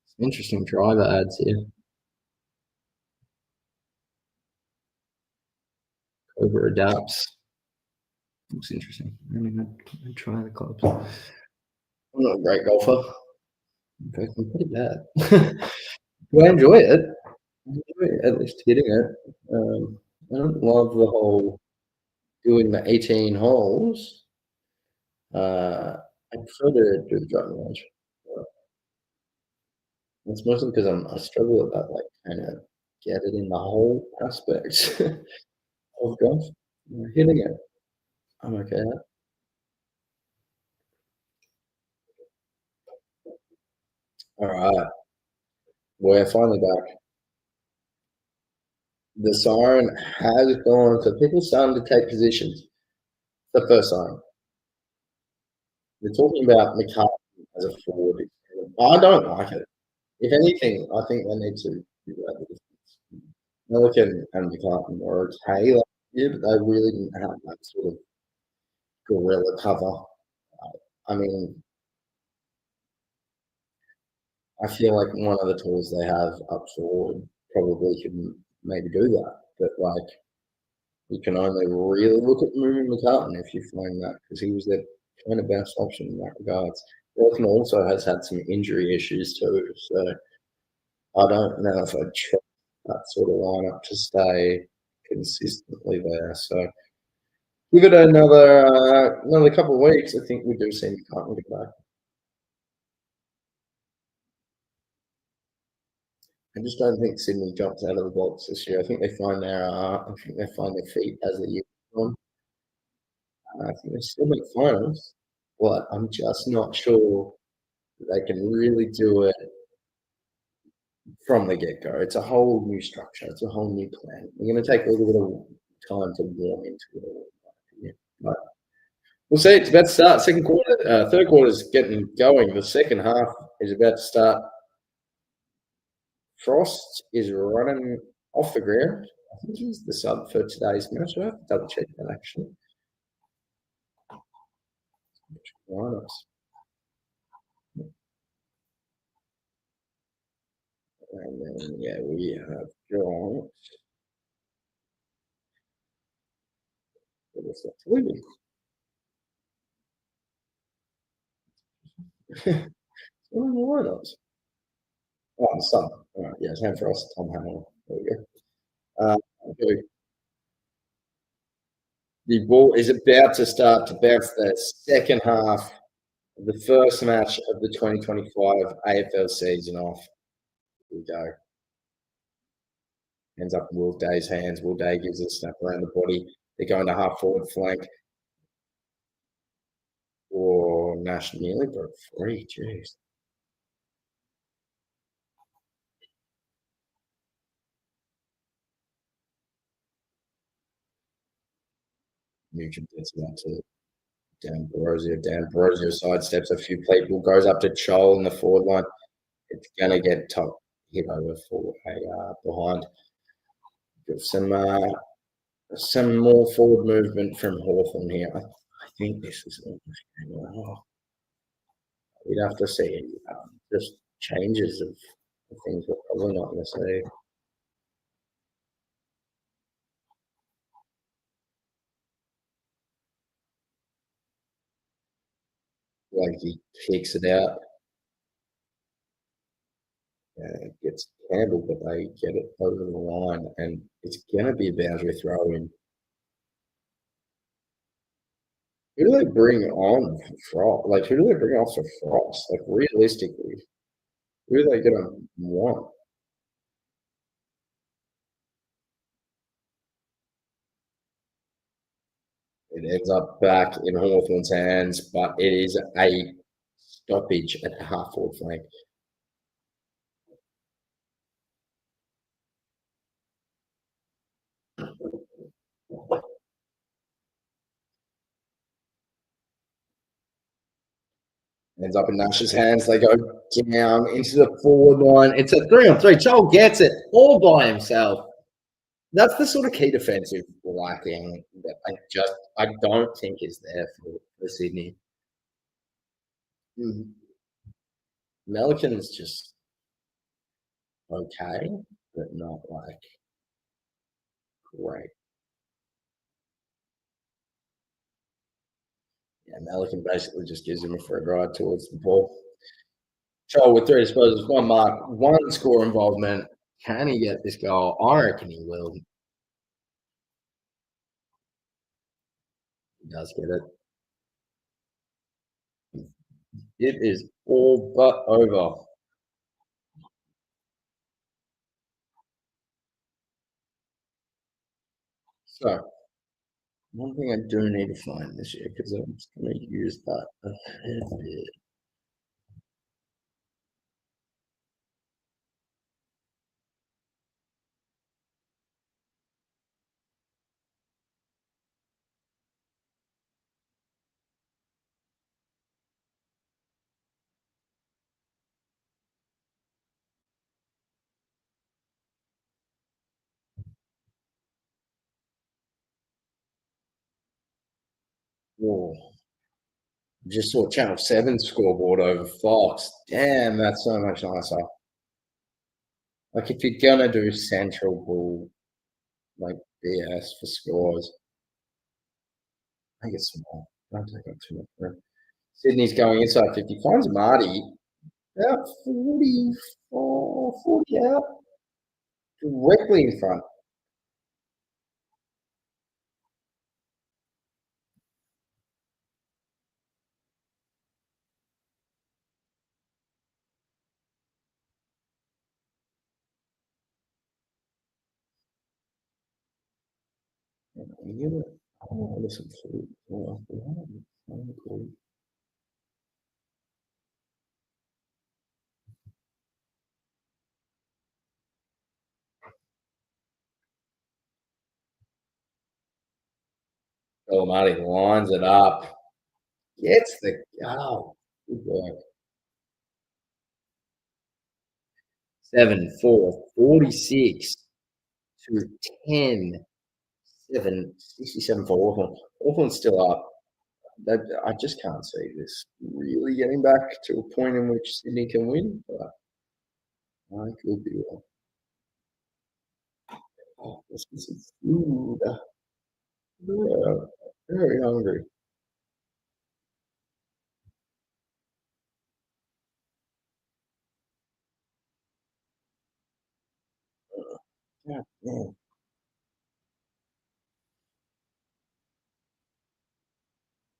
Some interesting driver ads here. Cobra adapts. Looks interesting. I mean, I'd try the clubs. I'm not a great golfer. In fact, I'm pretty bad. Do I enjoy it? I enjoy at least hitting it. I don't love the whole doing the 18 holes. I prefer to do the driving range. It's mostly because I struggle with that, like, kind of get it in the hole aspect of golf. Hitting it, I'm okay at. All right, we're finally back. The siren has gone, so people starting to take positions. The first siren. We're talking about McCartney as a forward. I don't like it. If anything, I think they need to do that. Milliken and McCartney were okay last year, but they really didn't have that sort of gorilla cover. I mean, I feel like one of the tools they have up forward probably can maybe do that. But like, you can only really look at moving McCartan if you find that because he was their kind of best option in that regards. Wilson also has had some injury issues too, so I don't know if I'd trust that sort of lineup to stay consistently there. So give it another couple of weeks. I think we do see McCartan get back. I just don't think Sydney jumps out of the box this year. I think they find their feet as the year goes on. I think they still make finals, but I'm just not sure they can really do it from the get go. It's a whole new structure. It's a whole new plan. We're going to take a little bit of time to warm into it all. But we'll see. It's about to start. Second quarter, third quarter is getting going. The second half is about to start. Frost is running off the ground. I think he's the sub for today's match. I have to double check that actually. Lineups. And then, yeah, we have John. What's that? What are the lineups? Oh, the sub. All right, yeah, Sam Frost, Tom Hamill. There we go. Okay. The ball is about to start to bounce the second half of the first match of the 2025 AFL season off. Here we go. Ends up in Will Day's hands. Will Day gives it a snap around the body. They're going to half forward flank. Or Nash nearly broke free. Jeez. Nugent gets that to Dan Borozio. Dan Borozio sidesteps a few people, goes up to Chol in the forward line. It's going to get top hit over for a behind. Give some more forward movement from Hawthorn here. I think this is we'd have to see just changes of things we're probably not going to see. Like he kicks it out, gets handled, but they get it over the line, and it's going to be a boundary throw in. Who do they bring on for Frost? Like, who do they bring off for Frost? Like, realistically, who are they going to want? It ends up back in Hawthorn's hands, but it is a stoppage at the half forward flank. Ends up in Nash's hands. They go down into the forward line. It's a 3-on-3. Joel gets it all by himself. That's the sort of key defensive lacking that I don't think is there for Sydney. Melican's just okay, but not like great. Yeah, Melican basically just gives him a free ride towards the ball. Joel with 3 disposals, 1 mark, 1 score involvement. Can he get this goal? I reckon he will. He does get it. It is all but over. So, one thing I do need to find this year, because I'm just going to use that a fair bit. Oh, just saw Channel 7 scoreboard over Fox. Damn, that's so much nicer. Like if you're gonna do Central Bull, like BS for scores, make it small. Don't take up too much room. Sydney's going inside 50. Finds Marty about 44, 40 out, directly in front. You oh, listen to Oh, Marty lines it up. Gets the goal. Good work. 7-4, 46 to 10, 7, 67 for Hawthorn. Hawthorn's still up. I just can't see this really getting back to a point in which Sydney can win, but I could be wrong. Oh, this is food. Yeah, very hungry. Yeah, yeah.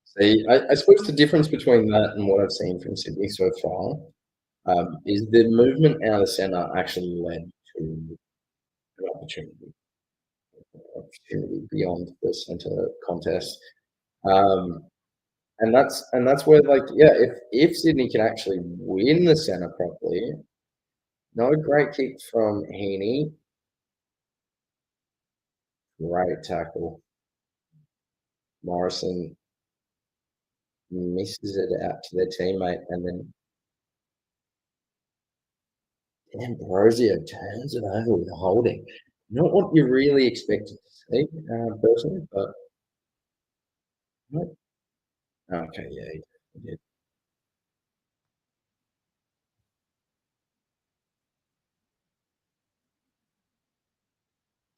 See, I suppose the difference between that and what I've seen from Sydney so far is the movement out of centre actually led to an opportunity beyond the centre contest. Um, and that's where like yeah, if Sydney can actually win the centre properly, no great kick from Heaney, great tackle. Morrison misses it out to their teammate, and then Ambrosio turns it over with a holding. Not what you really expected to see, personally, but okay, yeah, he did.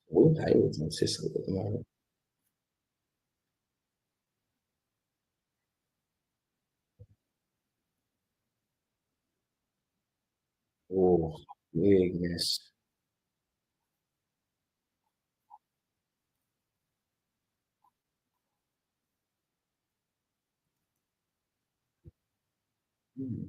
Will Hayward's in Sicily at the moment. Oh, big miss. Hmm.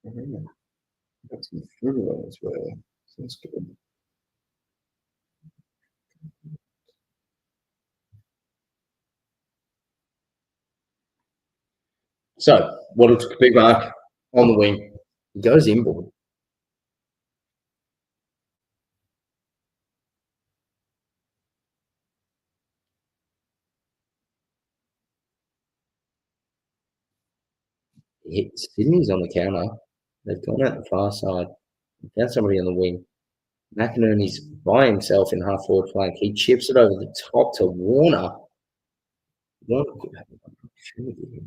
Mhm. Got some fruit on as well. Sounds good. So, what looks a big mark on the wing. He goes inboard. Sydney's on the counter. They've gone out the far side. Found somebody on the wing. McInerney's by himself in half forward flank. He chips it over the top to Warner. Warner could have an opportunity.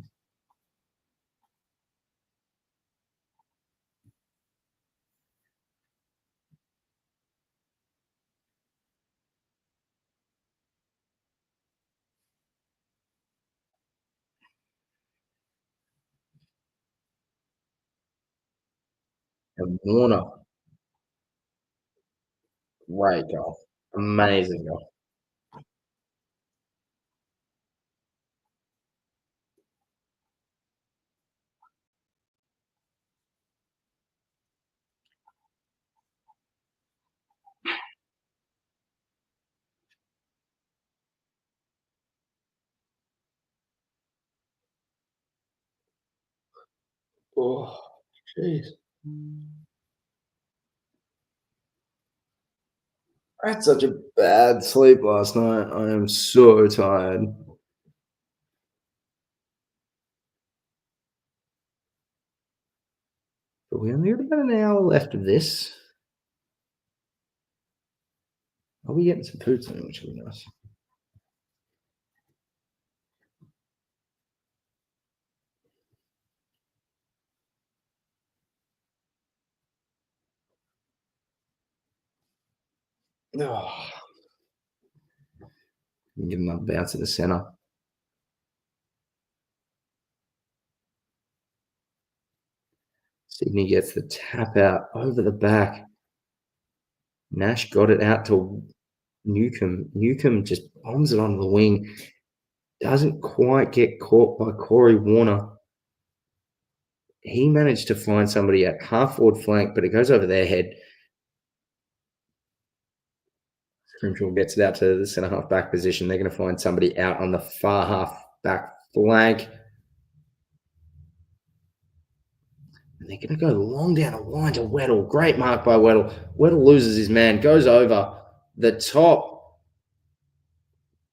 And Warner, great goal. Amazing goal. Oh, jeez. I had such a bad sleep last night. I am so tired. But we only got about an hour left of this. Are we getting some food soon, which would be nice? Oh, give him a bounce at the centre. Sydney gets the tap out over the back. Nash got it out to Newcomb. Newcomb just bombs it onto the wing. Doesn't quite get caught by Corey Warner. He managed to find somebody at half forward flank, but it goes over their head. Scrimshaw gets it out to the centre half back position. They're going to find somebody out on the far half back flank. And they're going to go long down a line to Weddle. Great mark by Weddle. Weddle loses his man, goes over the top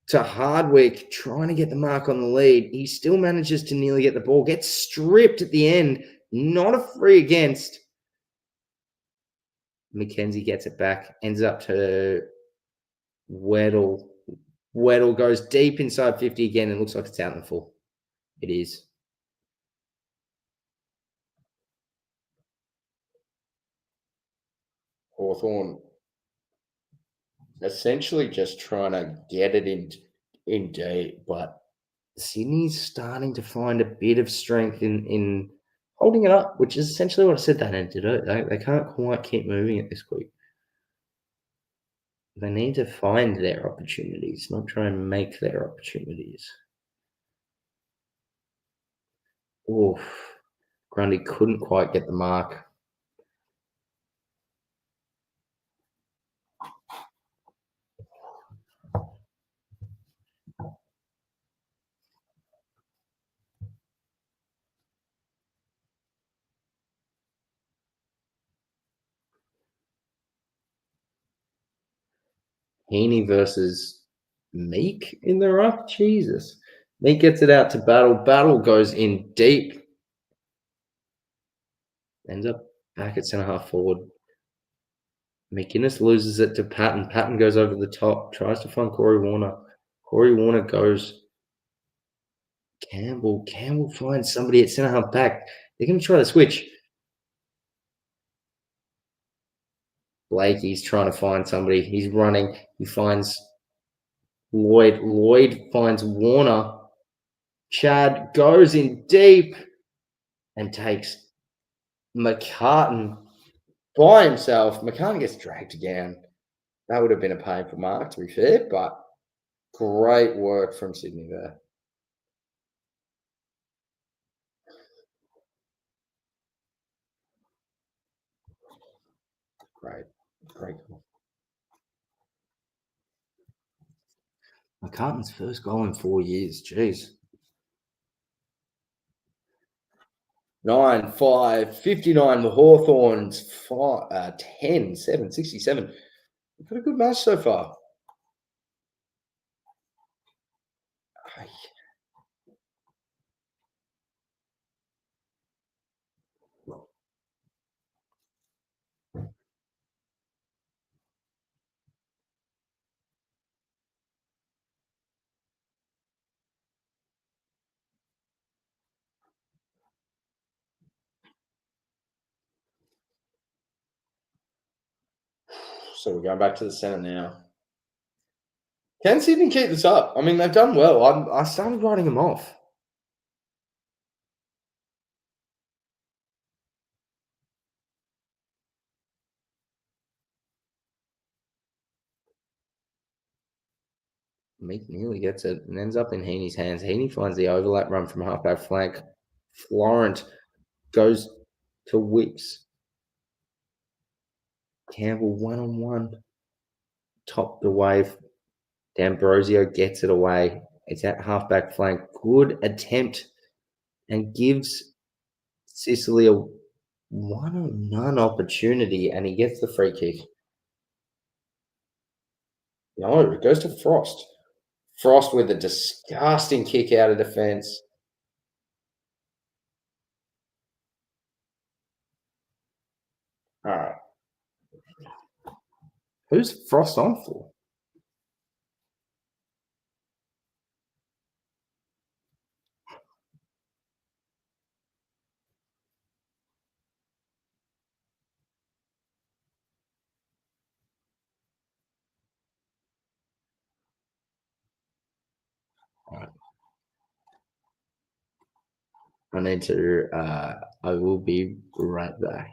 to Hardwick, trying to get the mark on the lead. He still manages to nearly get the ball, gets stripped at the end. Not a free against. McKenzie gets it back, ends up to Weddle. Weddle goes deep inside 50 again and looks like it's out in the full. It is. Hawthorn essentially just trying to get it in deep, but Sydney's starting to find a bit of strength in holding it up, which is essentially what I said they need to do. They can't quite keep moving it this quick. They need to find their opportunities, not try and make their opportunities. Oof. Grundy couldn't quite get the mark. Heaney versus Meek in the ruck. Jesus. Meek gets it out to Battle. Battle goes in deep. Ends up back at centre half forward. McInnes loses it to Patton. Patton goes over the top, tries to find Corey Warner. Corey Warner goes Campbell. Campbell finds somebody at centre half back. They're going to try to switch. Blakey's trying to find somebody. He's running. He finds Lloyd. Lloyd finds Warner. Chad goes in deep and takes McCartan by himself. McCartan gets dragged again. That would have been a painful mark, to be fair, but great work from Sydney there. Great goal. McCartan's first goal in 4 years. Jeez. 9-5, 59. The Hawthorns 10, 7, 67. We've got a good match so far. So we're going back to the centre now. Can Sydney keep this up? I mean, they've done well. I started writing them off. Meek nearly gets it and ends up in Heaney's hands. Heaney finds the overlap run from halfback flank. Florent goes to Wicks. Campbell 1-on-1. Top the wave. D'Ambrosio gets it away. It's at halfback flank. Good attempt and gives Sicily a one on none opportunity, and he gets the free kick. No, it goes to Frost. Frost with a disgusting kick out of defence. All right. Who's Frost on for? All right. I need to, I will be right back.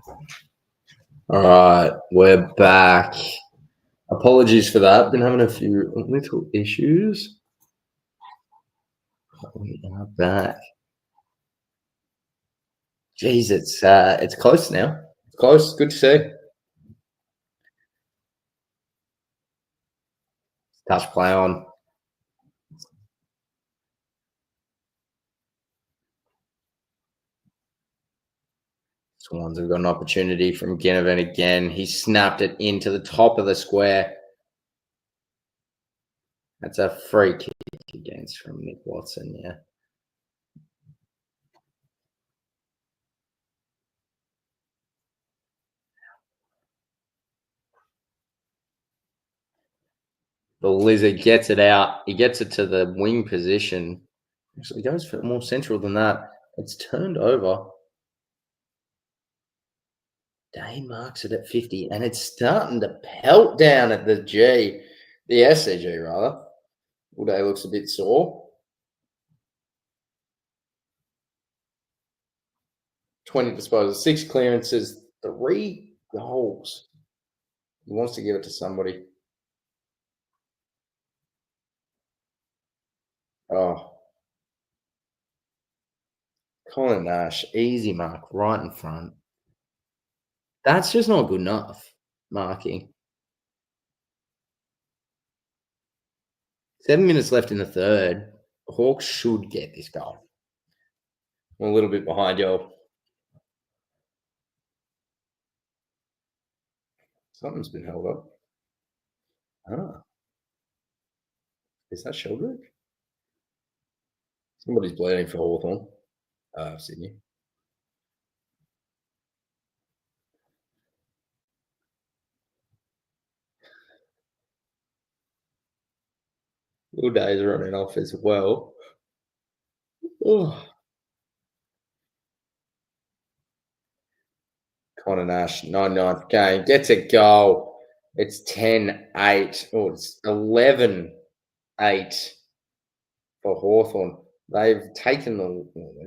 All right, we're back. Apologies for that. Been having a few little issues. We are back. Jeez, it's close now. It's close. Good to see. Touch play on. Swans have got an opportunity from Ginnivan again. He snapped it into the top of the square. That's a free kick against from Nick Watson, yeah. The Lizard gets it out. He gets it to the wing position. Actually, goes for more central than that. It's turned over. Dane marks it at 50, and it's starting to pelt down at the SCG rather. All day looks a bit sore. 20 disposals, 6 clearances, 3 goals. He wants to give it to somebody. Oh. Colin Nash, easy mark, right in front. That's just not good enough marking. 7 minutes left in the third. Hawks should get this goal. We're a little bit behind, y'all. Something's been held up. Ah. Is that Sheldrick? Somebody's bleeding for Hawthorn. Sydney. Will Days running off as well. Oh. Connor Nash, 99th game, gets a goal. It's 10-8. Oh, it's 11-8 for Hawthorn. They've taken they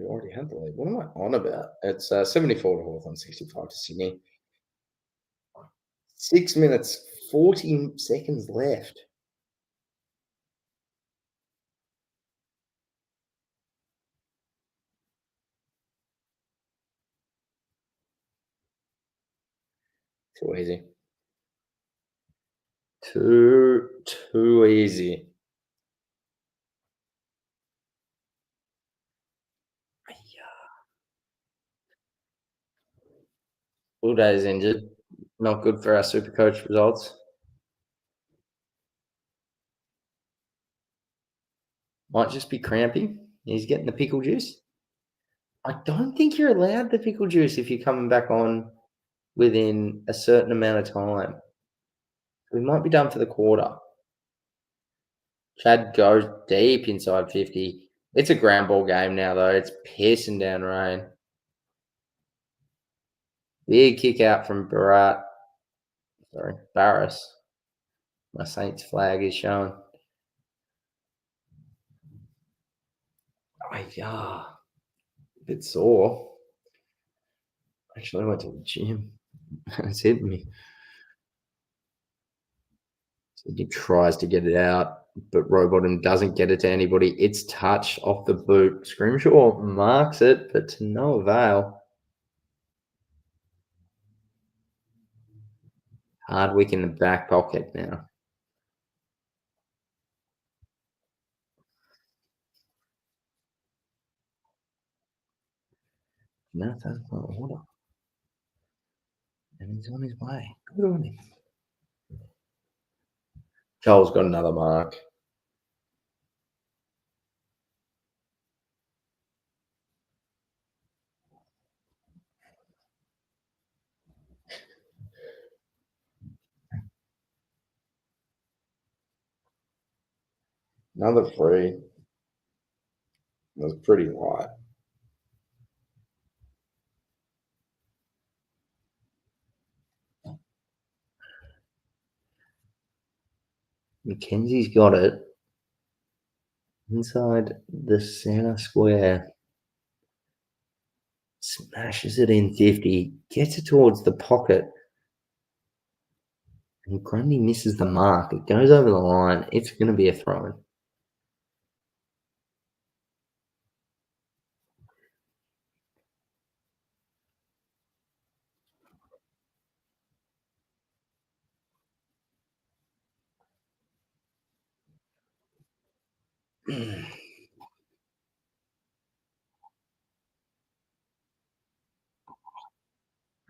already had the lead. What am I on about? It's 74 to Hawthorn, 65 to Sydney. 6 minutes, 40 seconds left. Too easy. Too easy. Will Days injured. Not good for our Supercoach results. Might just be cramping. He's getting the pickle juice. I don't think you're allowed the pickle juice if you're coming back on within a certain amount of time. We might be done for the quarter. Chad goes deep inside 50. It's a ground ball game now, though. It's pissing down rain. Big kick out from Barrass. My Saints flag is showing. Oh, yeah. A bit sore. Actually, I went to the gym. It's hitting me. So he tries to get it out, but Rowbottom doesn't get it to anybody. It's touch off the boot. Scrimshaw marks it, but to no avail. Hardwick in the back pocket now. No, that's not order. And he's on his way. Good on him. Joel's got another mark. Another free. It was pretty light. Mackenzie's got it inside the center square. Smashes it in 50, gets it towards the pocket, and Grundy misses the mark. It goes over the line. It's going to be a throw-in.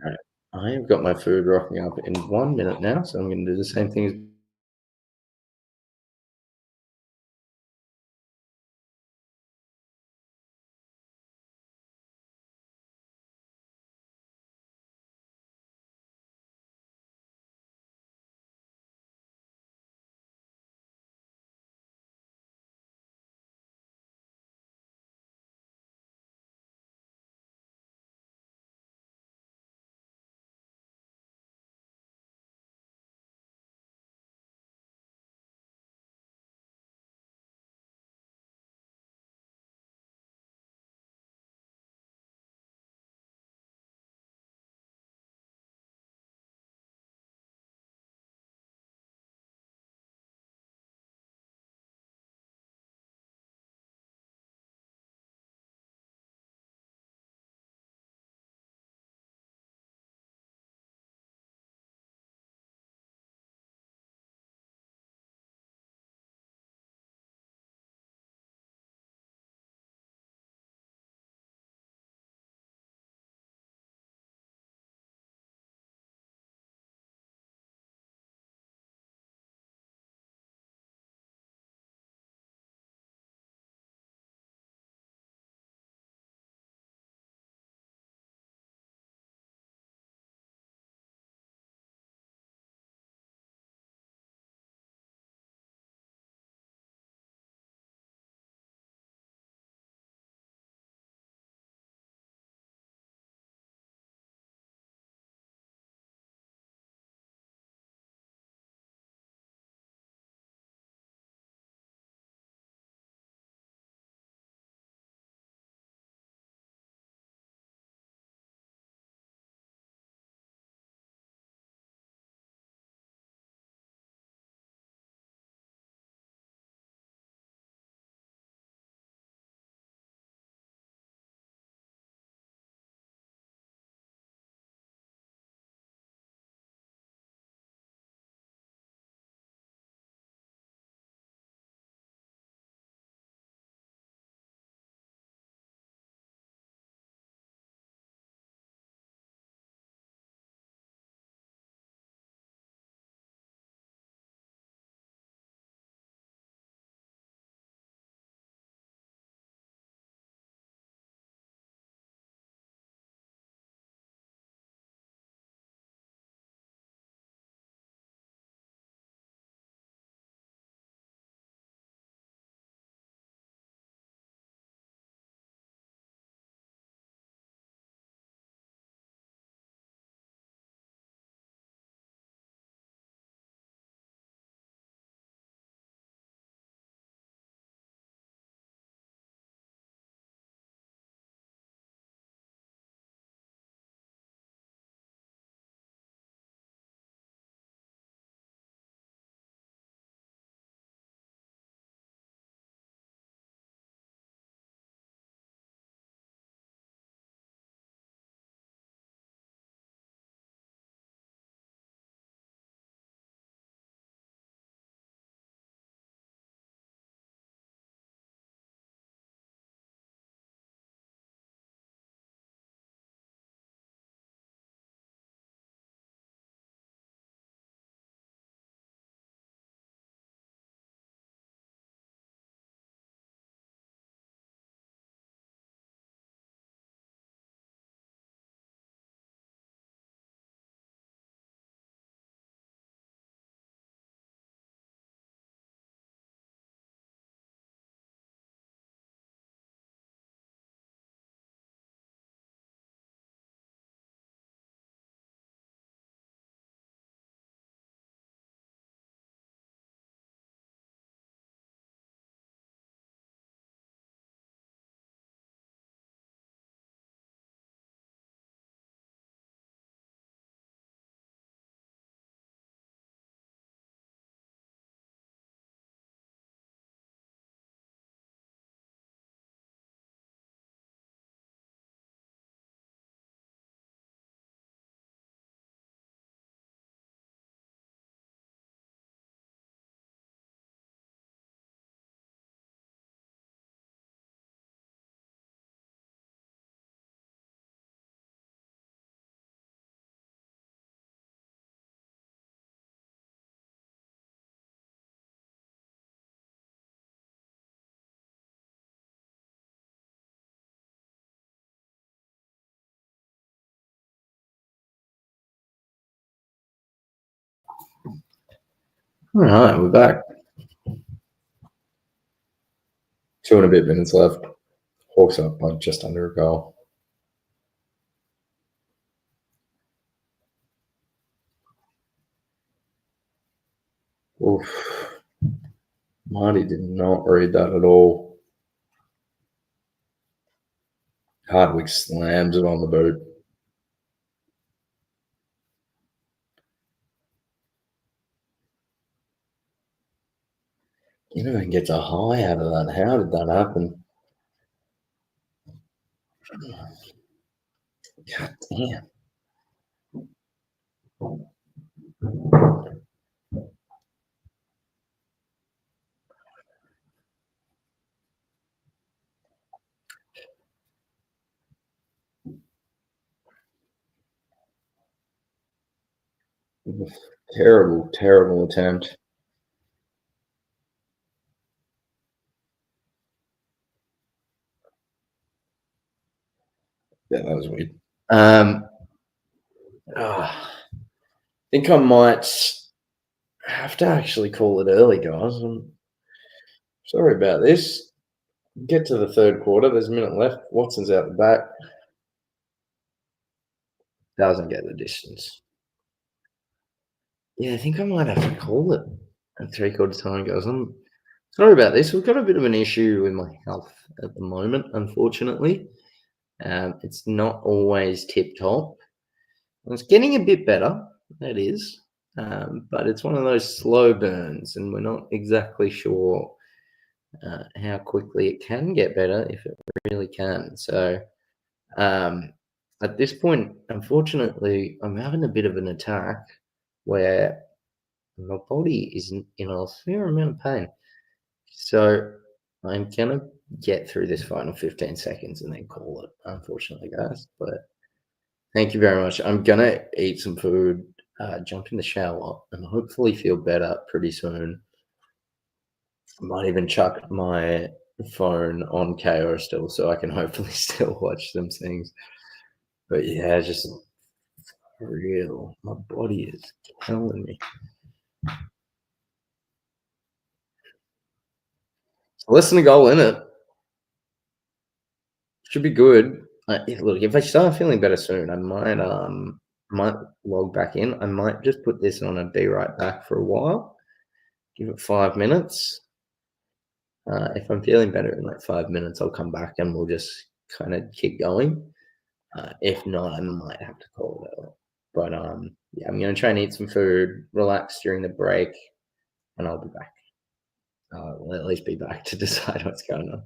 Right. I have got my food rocking up in 1 minute now, so I'm going to do the same thing as All right, we're back. 2 and a bit minutes left. Hawks up by just under a goal. Oof. Marty did not read that at all. Hardwick slams it on the boot. You know, and gets a high out of that. How did that happen? God damn. Terrible, terrible attempt. Yeah, that was weird. I think I might have to actually call it early, guys. I'm sorry about this. Get to the third quarter. There's a minute left. Watson's out the back. Doesn't get the distance. Yeah, I think I might have to call it at 3/4 time, guys. I'm sorry about this. We've got a bit of an issue with my health at the moment, unfortunately. It's not always tip top. It's getting a bit better, that is. But it's one of those slow burns, and we're not exactly sure how quickly it can get better, if it really can. So at this point, unfortunately, I'm having a bit of an attack where my body is in a fair amount of pain. So I'm gonna get through this final 15 seconds and then call it, unfortunately, guys. But thank you very much. I'm gonna eat some food, jump in the shower, and hopefully feel better pretty soon. I might even chuck my phone on KO still, so I can hopefully still watch some things. But yeah, just real. My body is killing me. Less than a goal in it. Should be good. Look, if I start feeling better soon, I might log back in. I might just put this on and be right back for a while. Give it 5 minutes. If I'm feeling better in like 5 minutes, I'll come back and we'll just kind of keep going. If not, I might have to call it out. But yeah, I'm gonna try and eat some food, relax during the break, and I'll be back. I'll at least be back to decide what's going on.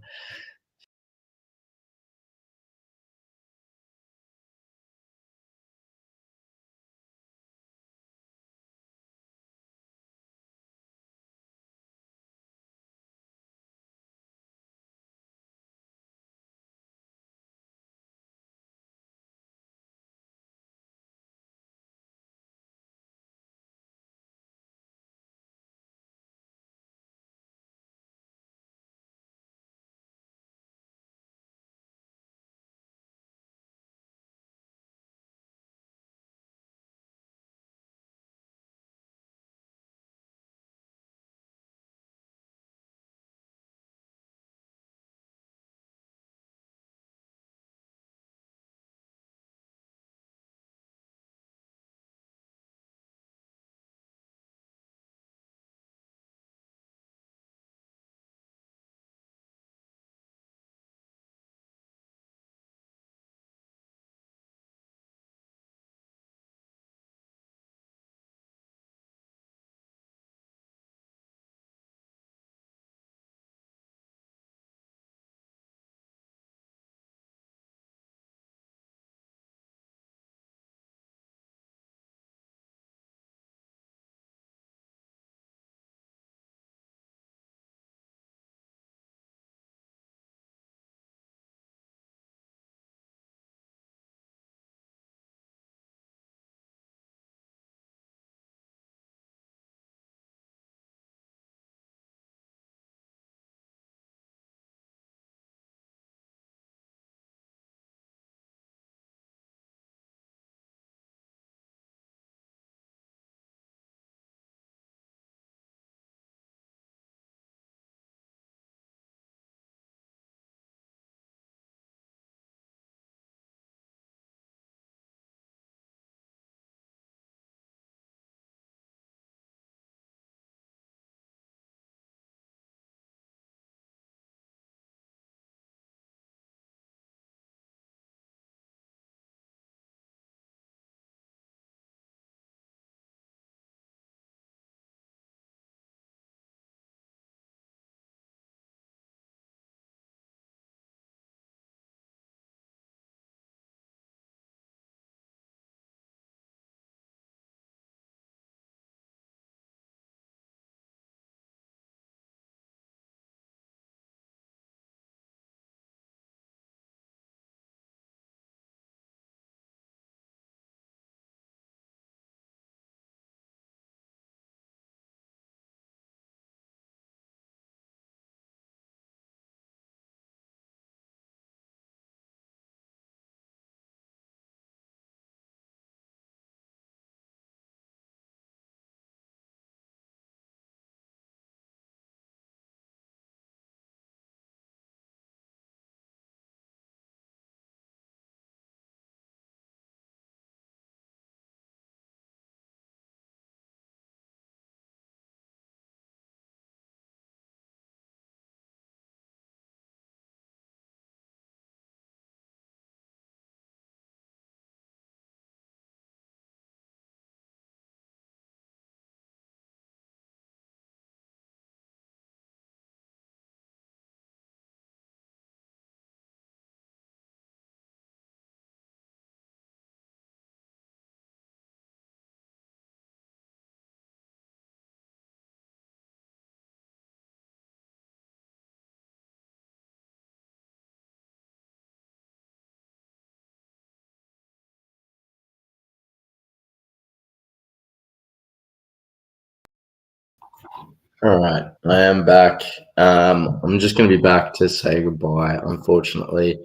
All right, I am back. I'm just going to be back to say goodbye. Unfortunately,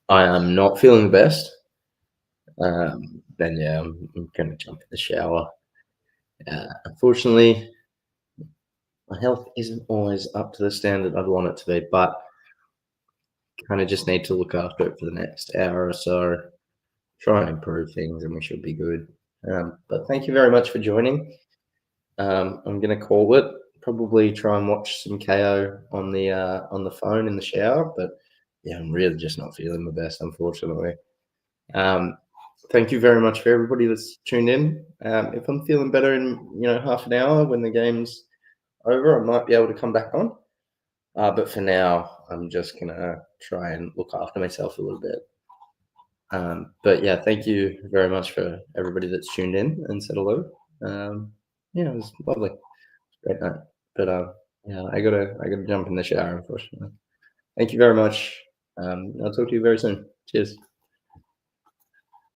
I am not feeling the best. Then yeah, I'm going to jump in the shower. Unfortunately, my health isn't always up to the standard I'd want it to be, but kind of just need to look after it for the next hour or so. Try and improve things, and we should be good. But thank you very much for joining. I'm going to call it. Probably try and watch some KO on the phone in the shower, but yeah, I'm really just not feeling the best, unfortunately. Thank you very much for everybody that's tuned in. If I'm feeling better in half an hour when the game's over, I might be able to come back on. But for now, I'm just gonna try and look after myself a little bit. But yeah, thank you very much for everybody that's tuned in and said hello. Yeah, it was lovely. Great night. But yeah, I gotta jump in the shower, unfortunately. Thank you very much. I'll talk to you very soon. Cheers.